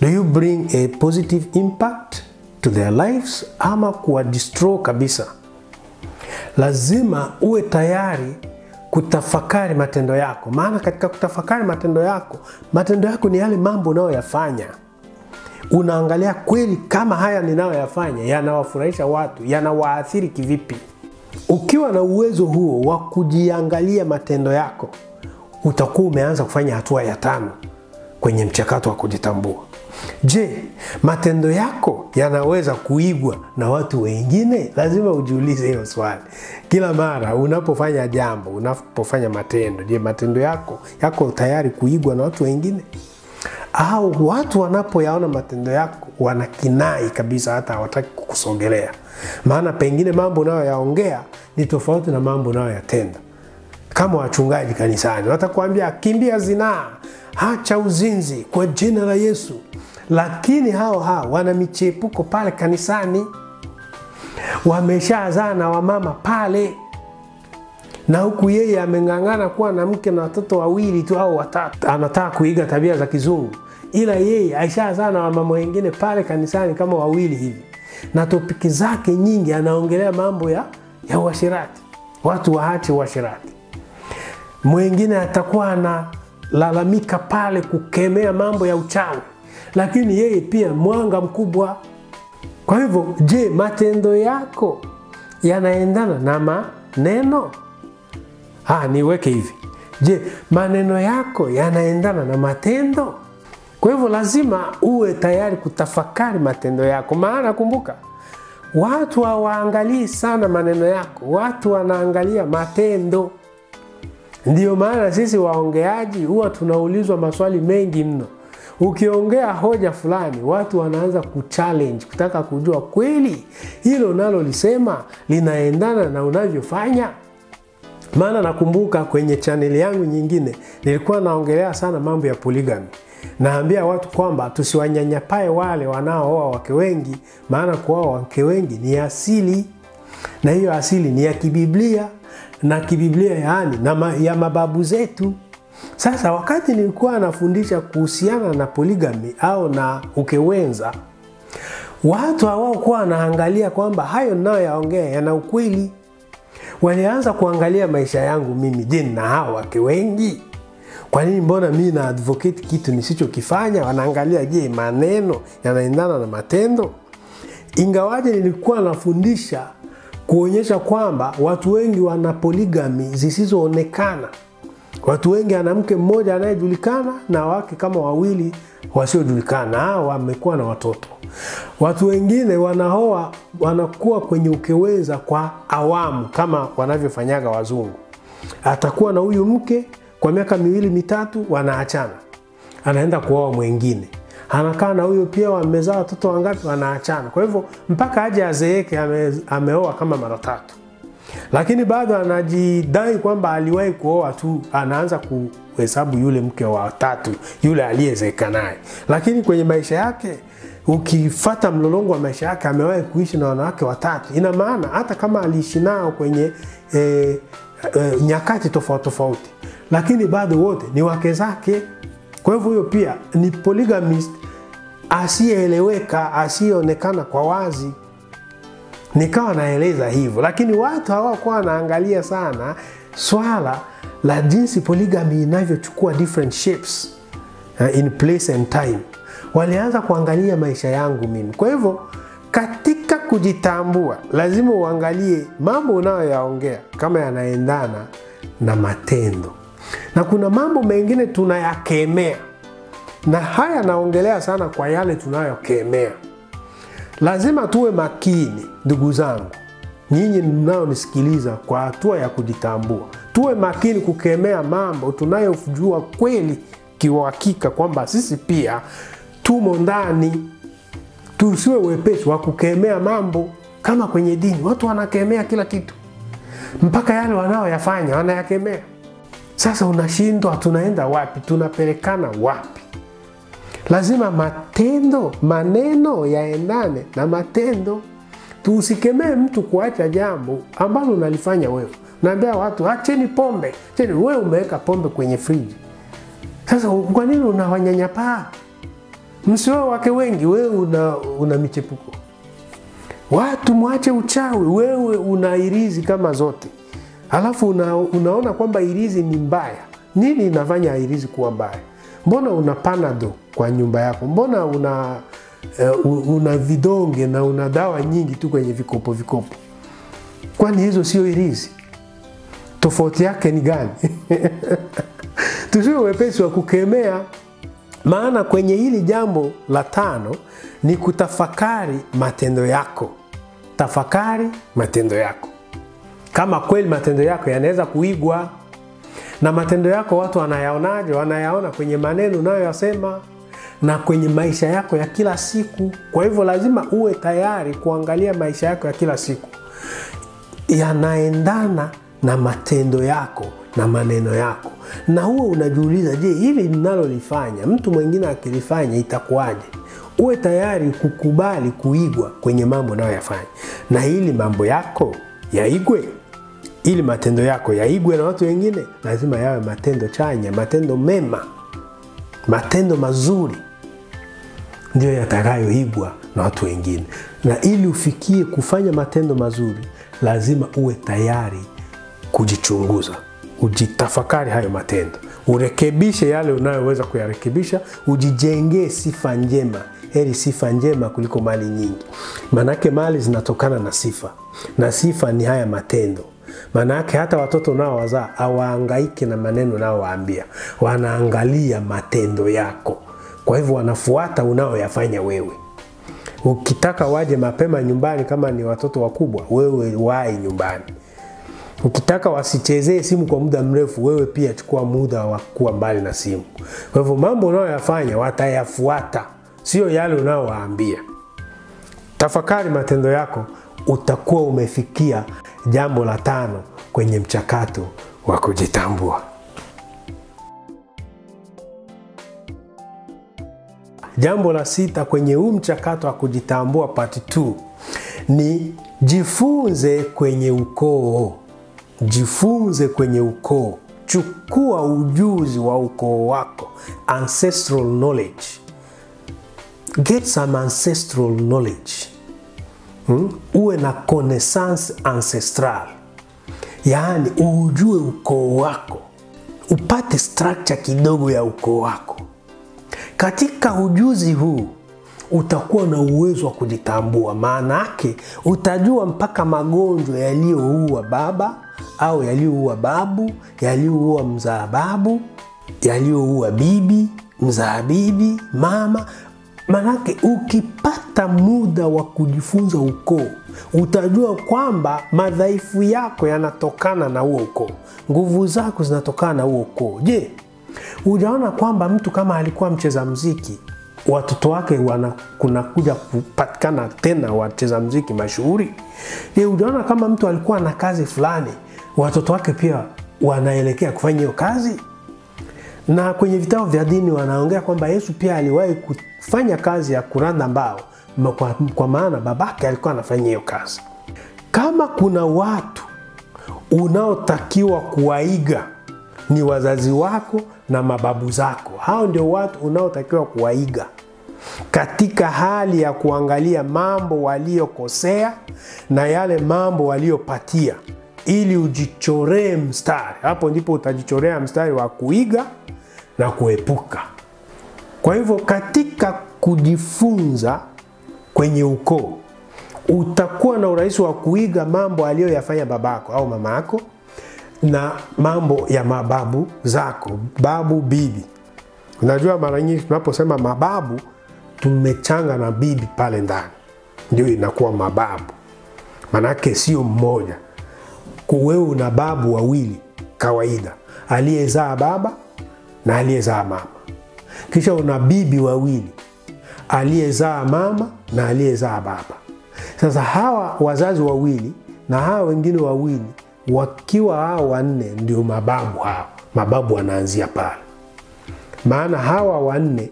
Do you bring a positive impact to their lives ama kuwa destroy kabisa? Lazima uwe tayari kutafakari matendo yako. Maana katika kutafakari matendo yako ni yale mambo unayoyafanya. Unaangalia kweli kama haya ninayoyafanya yanawafurahisha watu, yanawaathiri kivipi. Ukiwa na uwezo huo wa kujiangalia matendo yako, utakuwa umeanza kufanya hatua ya 5 kwenye mchakato wa kujitambua. Je, matendo yako yanaweza kuigwa na watu wengine? Lazima ujiulize hiyo swali. Kila mara unapofanya jambo, unapofanya matendo, je, matendo yako tayari kuigwa na watu wengine? Au watu wanapoyaona matendo yako wanakinai kabisa, hata hawataki kukusogelea? Maana pengine mambo unayoyaongea ni tofauti na mambo unayoyatenda. Kama wachungaji kanisani watakwambia kimbia zinaa, acha uzinzi kwa jina la Yesu. Lakini hao wana michepuko pale kanisani, wameshazaa na wamama pale, na huku yeye ameng'ang'ana kuwa na mke na watoto 2 tu au 3, anataka kuiga tabia za kizungu, ila yeye aishazaa na wamama wengine pale kanisani kama 2 hivi, na topiki zake nyingi anaongelea mambo ya uasherati. Watu waache uasherati. Mwingine atakuwa analalamika pale kukemea mambo ya uchawi, lakini yeye pia mwanga mkubwa. Kwa hivyo, je, matendo yako yanaendana na maneno? Niweke hivi. Je, maneno yako yanaendana na matendo? Kwa hivyo lazima uwe tayari kutafakari matendo yako. Maana kumbuka, watu hawaangalii sana maneno yako, watu wanaangalia matendo. Ndiyo maana sisi waongeaji huwa tunaulizwa maswali mengi mno. Ukiongea hoja fulani, watu wanaanza kuchallenge, kutaka kujua kweli hilo nalo lisema linaendana na unavyofanya. Maana nakumbuka kwenye channel yangu nyingine nilikuwa naongelea sana mambo ya polygamy. Naambia watu kwamba tusiwanyanyapae wale wanaooa wake wengi, maana kuoa wake wengi ni asili, na hiyo asili ni ya kibiblia, na kibiblia yaani ya mababu zetu. Sasa wakati nilikuwa nafundisha kuhusiana na polygamy au na ukewenza, watu hawakuwa wanaangalia kwamba hayo ninayoyaongea yana ukweli. Walianza kuangalia maisha yangu mimi, je, na hao wake wengi? Kwa nini mbona mimi na advocate kitu nisichokifanya? Wanaangalia, je, maneno yanaendana na matendo? Ingawaje nilikuwa nafundisha kuonyesha kwamba watu wengi wana polygamy zisizoonekana. Watu wengi ana mke mmoja anayejulikana na wake kama wawili wasiojulikana, hao wamekuwa na watoto. Watu wengine wanaoa wanakuwa kwenye ukewenza kwa awamu kama wanavyofanyaga wazungu. Atakuwa na huyu mke kwa miaka 2-3, wanaachana. Anaenda kuoa mwingine. Anakaa na huyo pia, wamezaa watoto wangapi, wanaachana. Kwa hivyo mpaka aje azeeke ameoa kama mara 3. Lakini bado anajidai kwamba aliwahi kuoa tu, anaanza kuhesabu yule mke wa 3, yule aliyezeeka naye. Lakini kwenye maisha yake, ukifuata mlolongo wa maisha yake, amewahi kuishi na wanawake 3. Ina maana hata kama aliishi nao kwenye nyakati tofauti tofauti, lakini bado wote ni wake zake. Kwa hivyo huyo pia ni polygamist asiyeeleweka, asiyeonekana kwa wazi. Nikawa naeleza hivyo, lakini watu hawakuwa wanaangalia sana swala la jinsi polygamy inavyochukua different shapes in place and time. Walianza kuangalia maisha yangu mimi. Kwa hivyo katika kujitambua, lazima uangalie mambo unayoyaongea kama yanaendana na matendo. Na kuna mambo mengine tunayakemea, na haya naongelea sana kwa yale tunayokemea. Lazima tuwe makini, ndugu zangu, nyinyi mnaonisikiliza, kwa hatua ya kujitambua. Tuwe makini kukemea mambo tunayojua kweli kiuhakika kwamba sisi pia tumo ndani. Tusiwe wepesi wa kukemea mambo kama kwenye dini. Watu wanakemea kila kitu, mpaka yale wanaoyafanya wanayakemea. Sasa unashindwa, tunaenda wapi? Tunapelekana wapi? Lazima maneno yaendane na matendo. Tusikemee mtu kuacha jambo ambalo unalifanya wewe. Naambia watu, acheni pombe. Wewe umeweka pombe kwenye friji. Sasa kwa nini unawanyanyapaa? Msioe wake wengi, wewe una michepuko. Watu mwache uchawi, wewe una irizi kama zote. Halafu unaona kwamba irizi ni mbaya. Nini inafanya irizi kuwa mbaya? Mbona una panado kwa nyumba yako? Mbona una vidonge na una dawa nyingi tu kwenye vikopo? Kwani hizo sio irizi? Tofauti yake ni gani? Tusiwe wepesi wa kukemea. Maana kwenye hili jambo la 5 ni kutafakari matendo yako. Tafakari matendo yako. Kama kweli matendo yako yanaweza kuigwa. Na matendo yako watu wanayaonaje? Wanayaona kwenye maneno unayoyasema na kwenye maisha yako ya kila siku. Kwa hivyo lazima uwe tayari kuangalia maisha yako ya kila siku yanaendana na matendo yako na maneno yako. Na huo unajiuliza, je, hili ninalolifanya mtu mwingine akilifanya itakuwaje? Uwe tayari kukubali kuigwa kwenye mambo unayoyafanya. Na ili mambo yako yaigwe, ili matendo yako yaigwe na watu wengine, lazima yawe matendo chanya, matendo mema, matendo mazuri, ndio yatakayoigwa na watu wengine. Na ili ufikie kufanya matendo mazuri, lazima uwe tayari kujichunguza, ujitafakari hayo matendo, urekebishe yale unayoweza kuyarekebisha, ujijengee sifa njema. Heri sifa njema kuliko mali nyingi. Manake mali zinatokana na sifa, na sifa ni haya matendo. Manake hata watoto unaowazaa hawahangaiki na maneno unaowaambia, wanaangalia matendo yako. Kwa hivyo wanafuata unaoyafanya wewe. Ukitaka waje mapema nyumbani kama ni watoto wakubwa, wewe wahi nyumbani. Ukitaka wasichezee simu kwa muda mrefu, wewe pia chukua muda wa kuwa mbali na simu. Kwa hivyo mambo unayoyafanya watayafuata, sio yale unayowaambia. Tafakari matendo yako, utakuwa umefikia jambo la 5 kwenye mchakato wa kujitambua. Jambo la 6 kwenye huu mchakato wa kujitambua part 2 ni jifunze kwenye ukoo. Jifunze kwenye ukoo. Chukua ujuzi wa ukoo wako, ancestral knowledge. Get some ancestral knowledge. Uwe na connaissance ancestral. Yaani ujue ukoo wako. Upate structure kidogo ya ukoo wako. Katika ujuzi huu utakuwa na uwezo wa kujitambua. Maana yake utajua mpaka magonjwa yaliyoua baba au yaliyoua babu, yaliyoua mzaa babu, yaliyoua bibi, mzaa bibi, mama. Manake ukipata muda wa kujifunza ukoo, utajua kwamba madhaifu yako yanatokana na huo ukoo. Nguvu zako zinatokana na huo ukoo. Je, unaona kwamba mtu kama alikuwa mcheza muziki, watoto wake kunakuja kupatikana tena wacheza muziki mashuhuri? Je, unaona kama mtu alikuwa na kazi fulani, watoto wake pia wanaelekea kufanya hiyo kazi? Na kwenye vitabu vya dini wanaongea kwamba Yesu pia aliwahi kufanya kazi ya kuranda mbao, kwa maana babake alikuwa anafanya hiyo kazi. Kama kuna watu unaotakiwa kuwaiga, ni wazazi wako na mababu zako. Hao ndio watu unaotakiwa kuwaiga katika hali ya kuangalia mambo waliokosea na yale mambo waliopatia, ili ujichoree mstari. Hapo ndipo utajichorea mstari wa kuiga na kuepuka. Kwa hivyo katika kujifunza kwenye ukoo, utakuwa na urahisi wa kuiga mambo aliyoyafanya babako au mama yako na mambo ya mababu zako, babu, bibi. Unajua mara nyingi tunaposema mababu tumechanga na bibi pale ndani, ndio inakuwa mababu. Manake sio mmoja. Wewe una babu wawili kawaida, aliyezaa baba na aliyezaa mama. Kisha una bibi wawili, aliyezaa mama na aliyezaa baba. Sasa hawa wazazi wawili na hawa wengine wawili, wakiwa hao 4 ndio mababu hao. Mababu wanaanzia pale. Maana hawa 4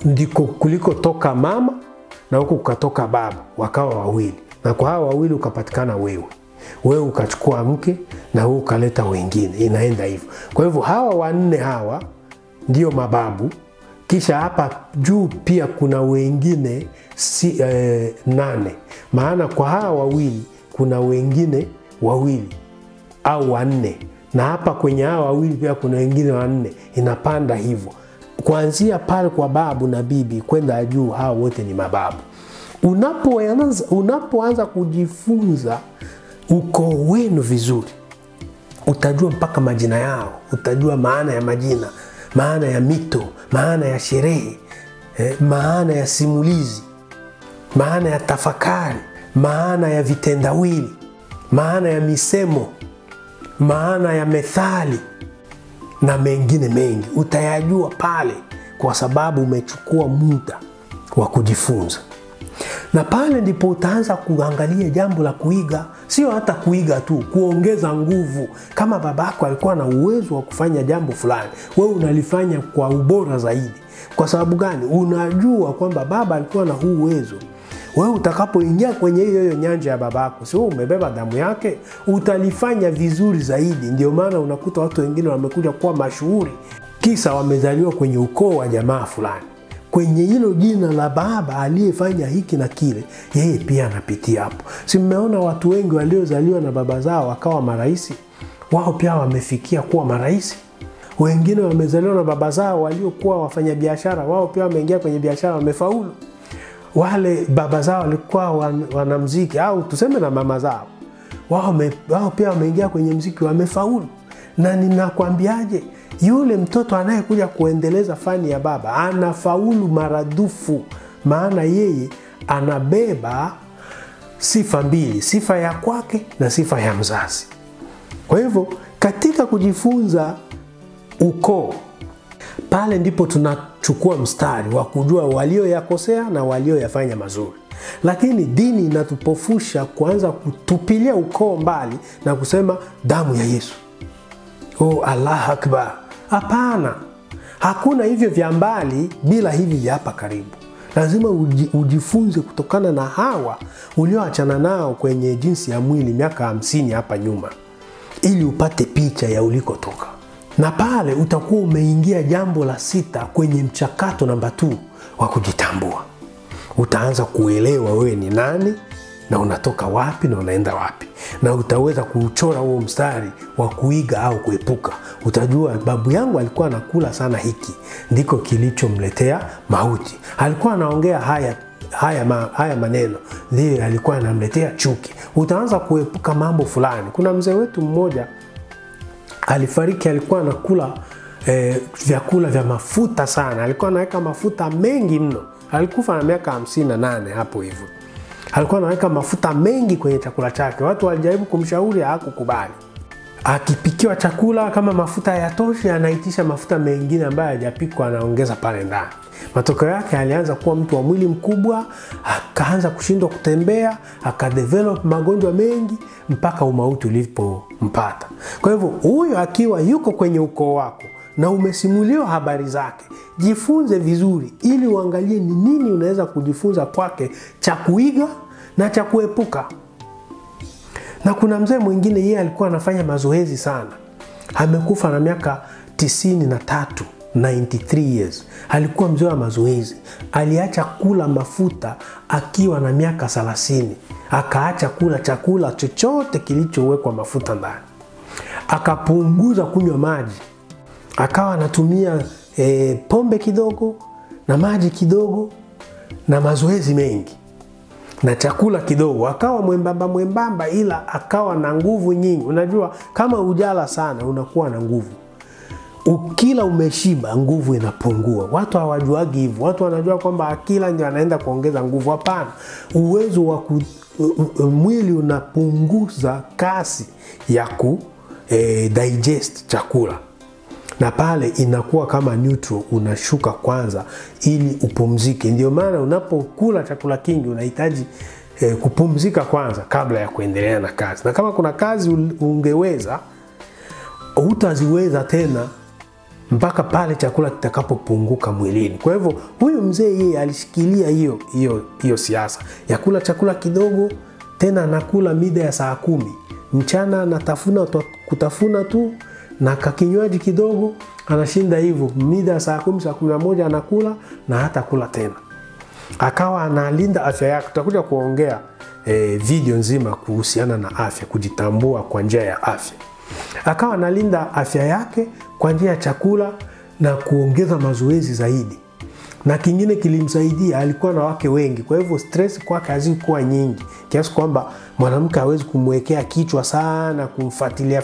ndiko kuliko toka mama na huko kukatoka baba, wakawa wawili. Na kwa hawa wawili ukapatikana wewe. Wewe ukachukua mke na wewe ukaleta wengine. Inaenda hivyo. Kwa hivyo hawa 4 hawa ndio mababu. Kisha hapa juu pia kuna wengine 8. Maana kwa hawa wawili kuna wengine wawili au 4. Na hapa kwenye hawa wawili pia kuna wengine 4. Inapanda hivyo. Kuanzia pale kwa babu na bibi kwenda juu, hawa wote ni mababu. Unapoanza kujifunza ukoo wenu vizuri, utajua mpaka majina yao, utajua maana ya majina, maana ya mito, maana ya sherehe, maana ya simulizi, maana ya tafakari, maana ya vitendawili, maana ya misemo, maana ya methali na mengine mengi. Utayajua pale kwa sababu umechukua muda wa kujifunza. Na pale ndipo utaanza kuangalia jambo la kuiga. Sio hata kuiga tu, kuongeza nguvu. Kama babako alikuwa na uwezo wa kufanya jambo fulani, wewe unalifanya kwa ubora zaidi. Kwa sababu gani? Unajua kwamba baba alikuwa na huu uwezo. Wewe utakapoingia kwenye hiyo nyanja ya babako, sio umebeba damu yake, utalifanya vizuri zaidi. Ndio maana unakuta watu wengine wamekuja kuwa mashuhuri kisa wamezaliwa kwenye ukoo wa jamaa fulani. Kwenye hilo jina la baba aliyefanya hiki na kile, yeye pia anapitia hapo. Si mmeona watu wengi waliozaliwa na baba zao wakawa maraisi, wao pia wamefikia kuwa maraisi. Wengine wamezaliwa na baba zao waliokuwa wafanyabiashara, wao pia wameingia kwenye biashara, wamefaulu. Wale baba zao walikuwa wanamuziki, au tuseme na mama zao, wao pia wameingia kwenye muziki, wamefaulu. Na ninakwambiaje, yule mtoto anayekuja kuendeleza fani ya baba anafaulu maradufu. Maana yeye anabeba sifa mbili, sifa ya kwake na sifa ya mzazi. Kwa hivyo katika kujifunza ukoo, pale ndipo tunachukua mstari wa kujua walioyakosea na walioyafanya mazuri. Lakini dini inatupofusha kuanza kutupilia ukoo mbali na kusema damu ya Yesu. Oh, Allah Akbar. Hapana. Hakuna hivyo vya mbali bila hivi vya hapa karibu. Lazima ujifunze kutokana na hawa ulioachana nao kwenye jinsi ya mwili miaka 50 hapa nyuma, ili upate picha ya ulikotoka. Na pale utakuwa umeingia jambo la 6 kwenye mchakato namba 2 wa kujitambua. Utaanza kuelewa wewe ni nani na unatoka wapi na unaenda wapi. Na utaweza kuchora huo mstari wa kuiga au kuepuka. Utajua babu yangu alikuwa anakula sana hiki, ndiko kilichomletea mauti. Alikuwa anaongea haya maneno, ndiyo alikuwa anamletea chuki. Utaanza kuepuka mambo fulani. Kuna mzee wetu mmoja alifariki, alikuwa anakula vyakula vya mafuta sana. Alikuwa anaweka mafuta mengi mno. Alikufa na miaka 58 hapo hivyo. Alikuwa anaweka mafuta mengi kwenye chakula chake. Watu walijaribu kumshauri, hakukubali. Akipikiwa chakula kama mafuta hayatoshi, anaitisha mafuta mengine ambayo hajapikwa, anaongeza pale ndani. Matokeo yake alianza kuwa mtu wa mwili mkubwa, akaanza kushindwa kutembea, akadevelop magonjwa mengi mpaka umauti ulipompata. Kwa hivyo huyo akiwa yuko kwenye ukoo wako na umesimuliwa habari zake, jifunze vizuri ili uangalie ni nini unaweza kujifunza kwake cha kuiga na cha kuepuka. Na kuna mzee mwingine, yeye alikuwa anafanya mazoezi sana. Amekufa na miaka 93, 93 years. Alikuwa mzee wa mazoezi. Aliacha kula mafuta akiwa na miaka 30. Akaacha kula chakula chochote kilichowekwa mafuta ndani. Akapunguza kunywa maji. Akawa anatumia pombe kidogo na maji kidogo na mazoezi mengi na chakula kidogo. Akawa mwembamba ila akawa na nguvu nyingi. Unajua kama ujala sana unakuwa na nguvu. Ukila umeshiba nguvu inapungua. Watu hawajuagi hivyo. Watu wanajua kwamba akila ndio anaenda kuongeza nguvu. Hapana. Uwezo wa mwili unapunguza kasi ya digest chakula. Na pale inakuwa kama neutral, unashuka kwanza ili upumzike. Ndio maana unapokula chakula kingi unahitaji kupumzika kwanza kabla ya kuendelea na kazi. Na kama kuna kazi ungeweza, hutaziweza tena mpaka pale chakula kitakapopunguka mwilini. Kwa hivyo huyu mzee yeye alishikilia hiyo siasa ya kula chakula kidogo, tena anakula mida ya saa 10. Mchana anatafuna kutafuna tu na kakinywaji kidogo, anashinda hivyo mida saa 10, saa 11 anakula na hata kula tena. Akawa analinda afya yake. Tutakuja kuongea video nzima kuhusiana na afya, kujitambua kwa njia ya afya. Akawa analinda afya yake kwa njia ya chakula na kuongeza mazoezi zaidi. Na kingine kilimsaidia, alikuwa na wake wengi. Kwa hivyo stress kwake hazikuwa nyingi, kiasi kwamba mwanamke hawezi kumwekea kichwa sana kumfuatilia,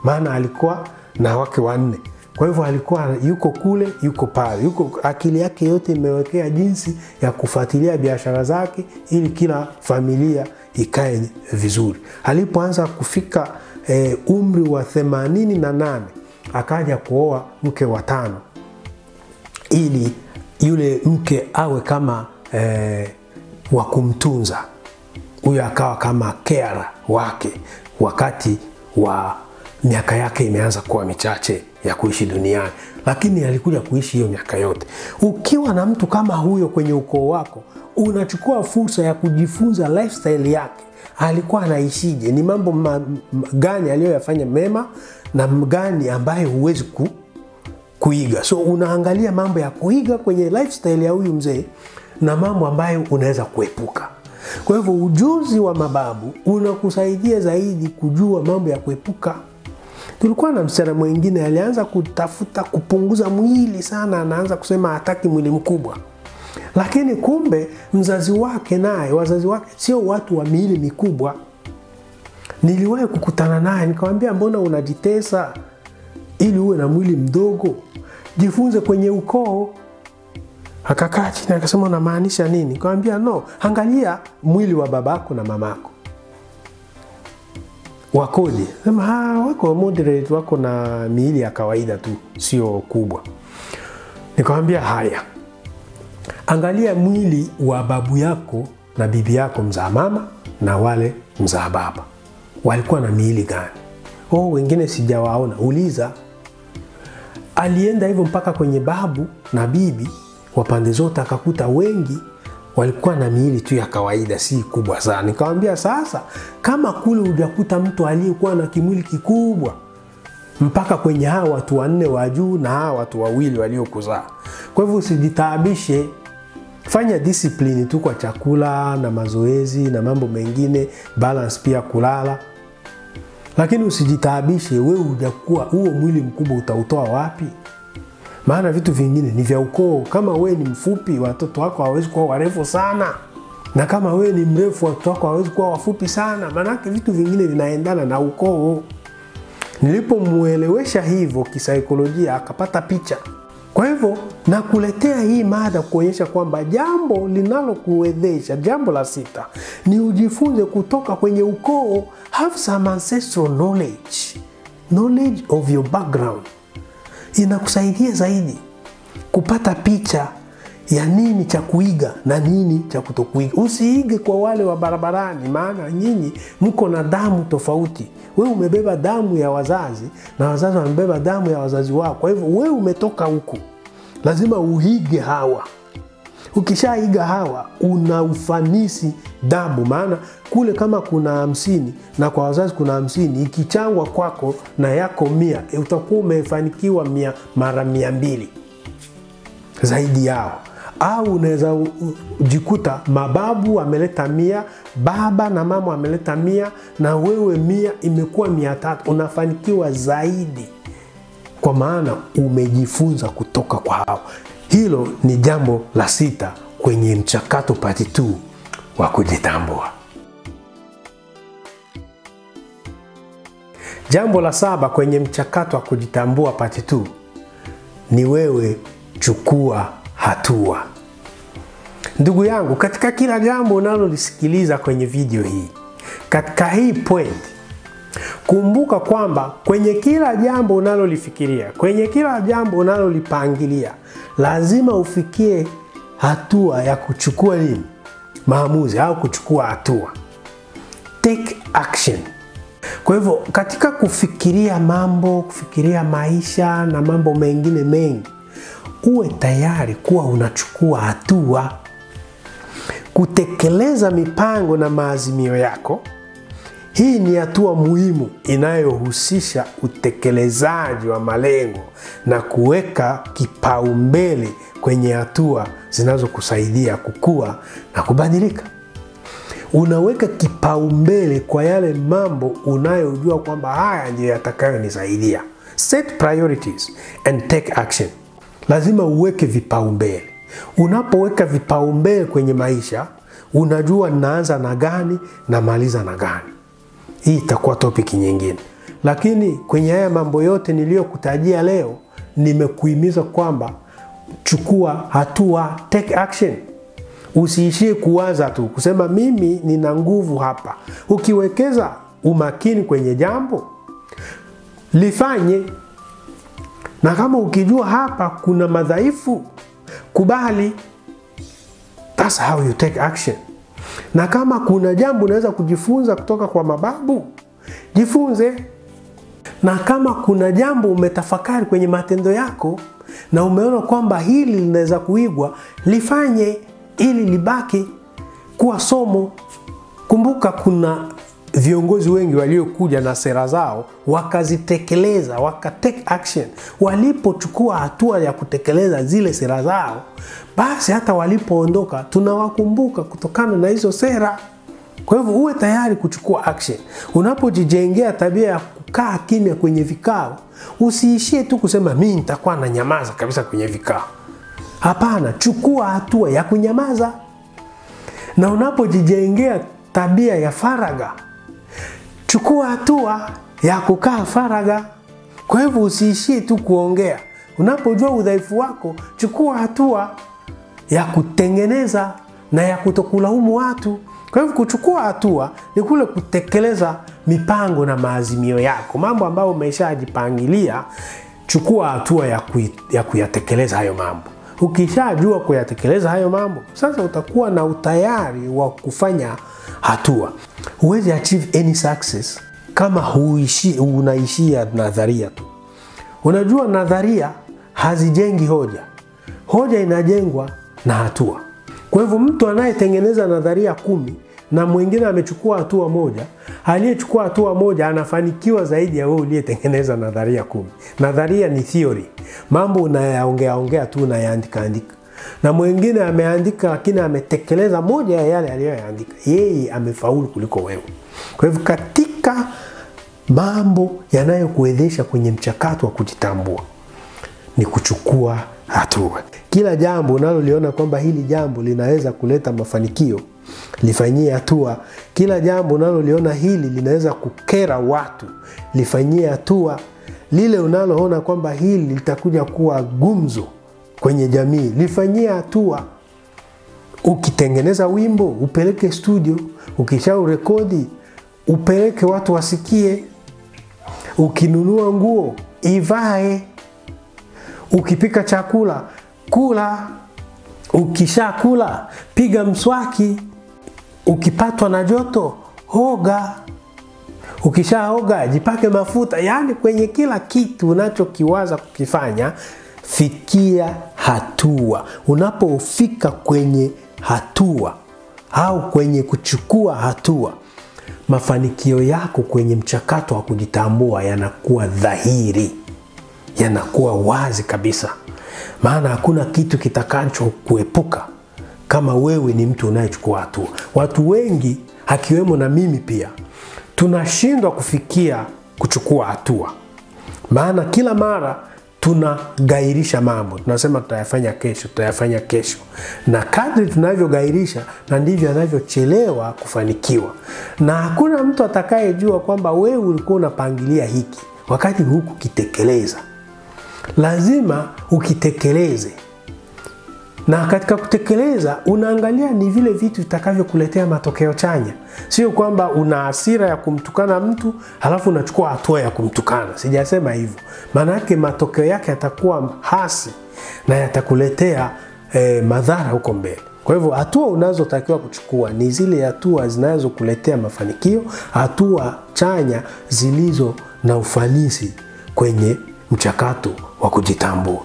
maana alikuwa na wake 4. Kwa hivyo alikuwa yuko kule, yuko pale, akili yake yote imewekea jinsi ya kufuatilia biashara zake ili kila familia ikae vizuri. Alipoanza kufika umri wa 88, akaja kuoa mke wa 5 ili yule mke awe kama wa kumtunza. Huyo akawa kama carer wake wakati wa miaka yake imeanza kuwa michache ya kuishi duniani, lakini alikuja kuishi hiyo miaka yote. Ukiwa na mtu kama huyo kwenye ukoo wako, unachukua fursa ya kujifunza lifestyle yake. Alikuwa anaishije? Ni mambo gani aliyoyafanya mema na gani ambayo huwezi kuiga? So unaangalia mambo ya kuiga kwenye lifestyle ya huyu mzee na mambo ambayo unaweza kuepuka. Kwa hivyo ujuzi wa mababu unakusaidia zaidi kujua mambo ya kuepuka. Tulikuwa na msichana mwingine alianza kutafuta kupunguza mwili sana, anaanza kusema hataki mwili mkubwa. Lakini kumbe wazazi wake sio watu wa miili mikubwa. Niliwahi kukutana naye nikamwambia, mbona unajitesa ili uwe na mwili mdogo? Jifunze kwenye ukoo. Akakaa chini akasema, unamaanisha nini? Nikamwambia, no, angalia mwili wa babako na mamako. wakoje? Sema wako moderate, wako na miili ya kawaida tu, sio kubwa. Nikamwambia haya, angalia mwili wa babu yako na bibi yako mzaa mama na wale mzaa baba, walikuwa na miili gani? Wengine sijawaona, uliza. Alienda hivyo mpaka kwenye babu na bibi wa pande zote, akakuta wengi walikuwa na miili tu ya kawaida, si kubwa sana. Nikamwambia sasa, kama kule hujakuta mtu aliyekuwa na kimwili kikubwa mpaka kwenye hawa watu 4 wa juu na hawa watu 2 waliokuzaa, kwa hivyo usijitaabishe, fanya discipline tu kwa chakula na mazoezi na mambo mengine, balance pia kulala. Lakini usijitaabishe, wewe hujakuwa huo mwili mkubwa utautoa wapi? Maana vitu vingine ni vya ukoo. Kama wewe ni mfupi, watoto wako hawezi kuwa warefu sana, na kama wewe ni mrefu, watoto wako hawezi kuwa wafupi sana. Maana vitu vingine vinaendana na ukoo. Nilipomuelewesha hivyo kisaikolojia, akapata picha. Kwa hivyo nakuletea hii mada kuonyesha kwamba jambo linalokuwezesha, jambo la 6, ni ujifunze kutoka kwenye ukoo. Have some ancestral knowledge of your background. Inakusaidia zaidi kupata picha ya nini cha kuiga na nini cha kutokuiga. Usiige kwa wale wa barabarani, maana nyinyi mko na damu tofauti. Wewe umebeba damu ya wazazi na wazazi wamebeba damu ya wazazi wao. Kwa hivyo wewe umetoka huku, lazima uige hawa. Ukishaiga hawa, una ufanisi damu. Maana kule kama kuna 50 na kwa wazazi kuna 50, ikichangwa kwako na yako 100, utakuwa umefanikiwa mara 200 zaidi yao. Au unaweza jikuta mababu ameleta 100, baba na mama ameleta 100, na wewe 100 imekuwa 300, unafanikiwa zaidi, kwa maana umejifunza kutoka kwa hao. Hilo ni jambo la 6 kwenye mchakato part 2 wa kujitambua. Jambo la 7 kwenye mchakato wa kujitambua part 2 ni wewe chukua hatua. Ndugu yangu, katika kila jambo unalolisikiliza kwenye video hii, katika hii point, kumbuka kwamba kwenye kila jambo unalolifikiria, kwenye kila jambo unalolipangilia, lazima ufikie hatua ya kuchukua nini? Maamuzi au kuchukua hatua. Take action. Kwa hivyo katika kufikiria mambo, kufikiria maisha na mambo mengine mengi, uwe tayari kuwa unachukua hatua. Kutekeleza mipango na maazimio yako, hii ni hatua muhimu inayohusisha utekelezaji wa malengo na kuweka kipaumbele kwenye hatua zinazokusaidia kukua na kubadilika. Unaweka kipaumbele kwa yale mambo unayojua kwamba haya ndiyo yatakayonisaidia. Set priorities and take action. Lazima uweke vipaumbele. Unapoweka vipaumbele kwenye maisha, unajua naanza na gani na maliza na gani. Hii itakuwa topic nyingine. Lakini kwenye haya mambo yote niliyokutajia leo, nimekuhimiza kwamba chukua hatua, take action. Usiishie kuwaza tu, kusema mimi nina nguvu hapa. Ukiwekeza umakini kwenye jambo, lifanye. Na kama ukijua hapa kuna madhaifu, kubali. That's how you take action. Na kama kuna jambo unaweza kujifunza kutoka kwa mababu, jifunze. Na kama kuna jambo umetafakari kwenye matendo yako na umeona kwamba hili linaweza kuigwa, lifanye ili libaki kuwa somo. Kumbuka kuna viongozi wengi waliokuja na sera zao, wakazitekeleza, take action. Walipochukua hatua ya kutekeleza zile sera zao, basi hata walipoondoka tunawakumbuka kutokana na hizo sera. Kwa hivyo uwe tayari kuchukua action. Unapojijengea tabia ya kukaa kimya kwenye vikao, usiishie tu kusema mimi nitakuwa na nyamaza kabisa kwenye vikao. Hapana, chukua hatua ya kunyamaza. Na unapojijengea tabia ya faraga, chukua hatua ya kukaa faraga. Kwa hivyo usiishie tu kuongea. Unapojua udhaifu wako, chukua hatua ya kutengeneza na ya kutokulaumu watu. Kwa hivyo kuchukua hatua ni kule kutekeleza mipango na maazimio yako, mambo ambayo umeshajipangilia, chukua hatua ya kuyatekeleza hayo mambo. Ukishajua kuyatekeleza hayo mambo, sasa utakuwa na utayari wa kufanya hatua. Huwezi achieve any success kama unaishia nadharia tu. Unajua nadharia hazijengi hoja. Hoja inajengwa na hatua. Kwa hivyo mtu anayetengeneza nadharia 10 na mwingine amechukua hatua moja, aliyechukua hatua moja anafanikiwa zaidi ya wewe uliyetengeneza nadharia 10. Nadharia ni theory. Mambo unayaongea tu, unayaandika. Na mwingine ameandika lakini ametekeleza moja ya yale aliyoyaandika. Yeye amefaulu kuliko wewe. Kwa hivyo katika mambo yanayokuwezesha kwenye mchakato wa kujitambua ni kuchukua hatua. Kila jambo unaloliona kwamba hili jambo linaweza kuleta mafanikio, lifanyie hatua. Kila jambo unaloliona hili linaweza kukera watu, lifanyie hatua. Lile unaloona kwamba hili litakuja kuwa gumzo kwenye jamii, lifanyie hatua. Ukitengeneza wimbo, upeleke studio. Ukishaurekodi, upeleke watu wasikie. Ukinunua nguo, ivae. Ukipika chakula, kula. Ukishakula, piga mswaki. Ukipatwa na joto, oga. Ukishaoga, jipake mafuta. Yaani kwenye kila kitu unachokiwaza kukifanya, fikia hatua. Unapofika kwenye hatua au kwenye kuchukua hatua, mafanikio yako kwenye mchakato wa kujitambua yanakuwa dhahiri, yanakuwa wazi kabisa. Maana hakuna kitu kitakacho kuepuka kama wewe ni mtu unayechukua hatua. Watu wengi, akiwemo na mimi pia, tunashindwa kufikia kuchukua hatua. Maana kila mara tunagairisha mambo. Tunasema tutayafanya kesho, tutayafanya kesho. Na kadri tunavyogairisha, na ndivyo yanavyochelewa kufanikiwa. Na hakuna mtu atakayejua kwamba wewe ulikuwa unapangilia hiki wakati huku kitekeleza. Lazima ukitekeleze. Na katika kutekeleza, unaangalia ni vile vitu vitakavyokuletea matokeo chanya. Sio kwamba una hasira ya kumtukana mtu, halafu unachukua hatua ya kumtukana. Sijasema hivyo. Maana yake matokeo yake yatakuwa hasi na yatakuletea madhara huko mbele. Kwa hivyo hatua unazotakiwa kuchukua ni zile hatua zinazokuletea mafanikio, hatua chanya zilizo na ufanisi kwenye mchakato wa kujitambua.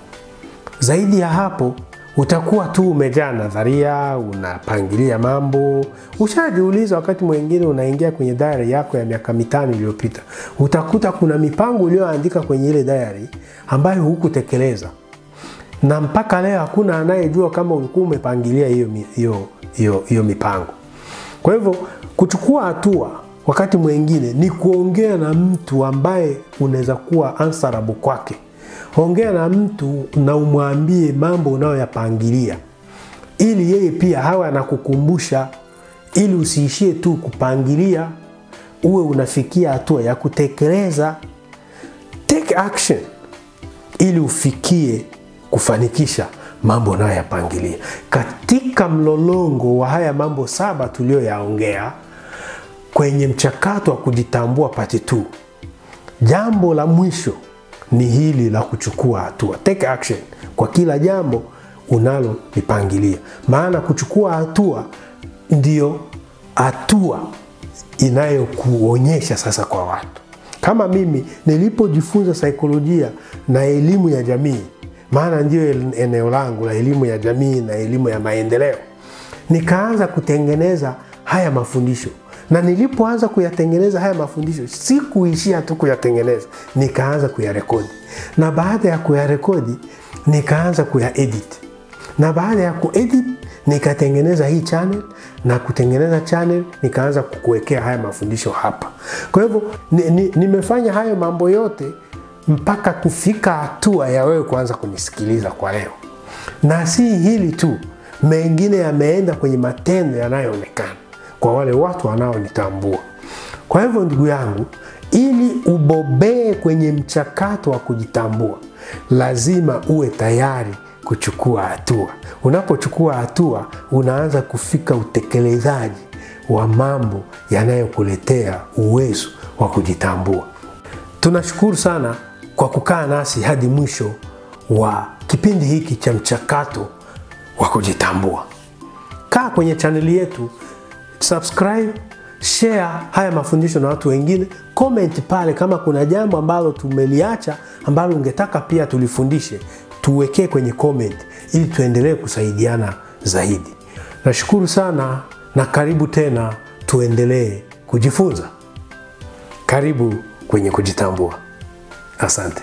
Zaidi ya hapo, utakuwa tu umejaa nadharia, unapangilia mambo. Ushajiuliza wakati mwingine unaingia kwenye diary yako ya miaka 5 iliyopita, utakuta kuna mipango uliyoandika kwenye ile diary ambayo hukutekeleza. Na mpaka leo hakuna anayejua kama ulikuwa umepangilia hiyo mipango. Kwa hivyo kuchukua hatua wakati mwingine ni kuongea na mtu ambaye unaweza kuwa answerable kwake. Ongea na mtu na umwambie mambo unayoyapangilia, ili yeye pia hawe anakukumbusha, ili usiishie tu kupangilia, uwe unafikia hatua ya kutekeleza. Take action ili ufikie kufanikisha mambo unayoyapangilia. Katika mlolongo wa haya mambo 7 tuliyoyaongea kwenye mchakato wa kujitambua part 2, jambo la mwisho ni hili la kuchukua hatua. Take action kwa kila jambo unalolipangilia. Maana kuchukua hatua ndio hatua inayokuonyesha sasa kwa watu. Kama mimi nilipojifunza saikolojia na elimu ya jamii, maana ndio eneo langu la elimu ya jamii na elimu ya maendeleo, nikaanza kutengeneza haya mafundisho. Na nilipoanza kuyatengeneza haya mafundisho, sikuishia tu kuyatengeneza, nikaanza kuyarekodi. Na baada ya kuyarekodi, nikaanza kuyaedit. Na baada ya kuedit, nikatengeneza hii channel, na kutengeneza channel nikaanza kukuwekea haya mafundisho hapa. Kwa hivyo nimefanya hayo mambo yote mpaka kufika hatua ya wewe kuanza kunisikiliza kwa leo. Na si hili tu, mengine yameenda kwenye matendo yanayoonekana kwa wale watu wanaonitambua. Kwa hivyo ndugu yangu, ili ubobee kwenye mchakato wa kujitambua, lazima uwe tayari kuchukua hatua. Unapochukua hatua, unaanza kufika utekelezaji wa mambo yanayokuletea uwezo wa kujitambua. Tunashukuru sana kwa kukaa nasi hadi mwisho wa kipindi hiki cha mchakato wa kujitambua. Kaa kwenye chaneli yetu, subscribe, share haya mafundisho na watu wengine, comment pale kama kuna jambo ambalo tumeliacha ambalo ungetaka pia tulifundishe, tuwekee kwenye comment ili tuendelee kusaidiana zaidi. Nashukuru sana na karibu tena, tuendelee kujifunza. Karibu kwenye kujitambua. Asante.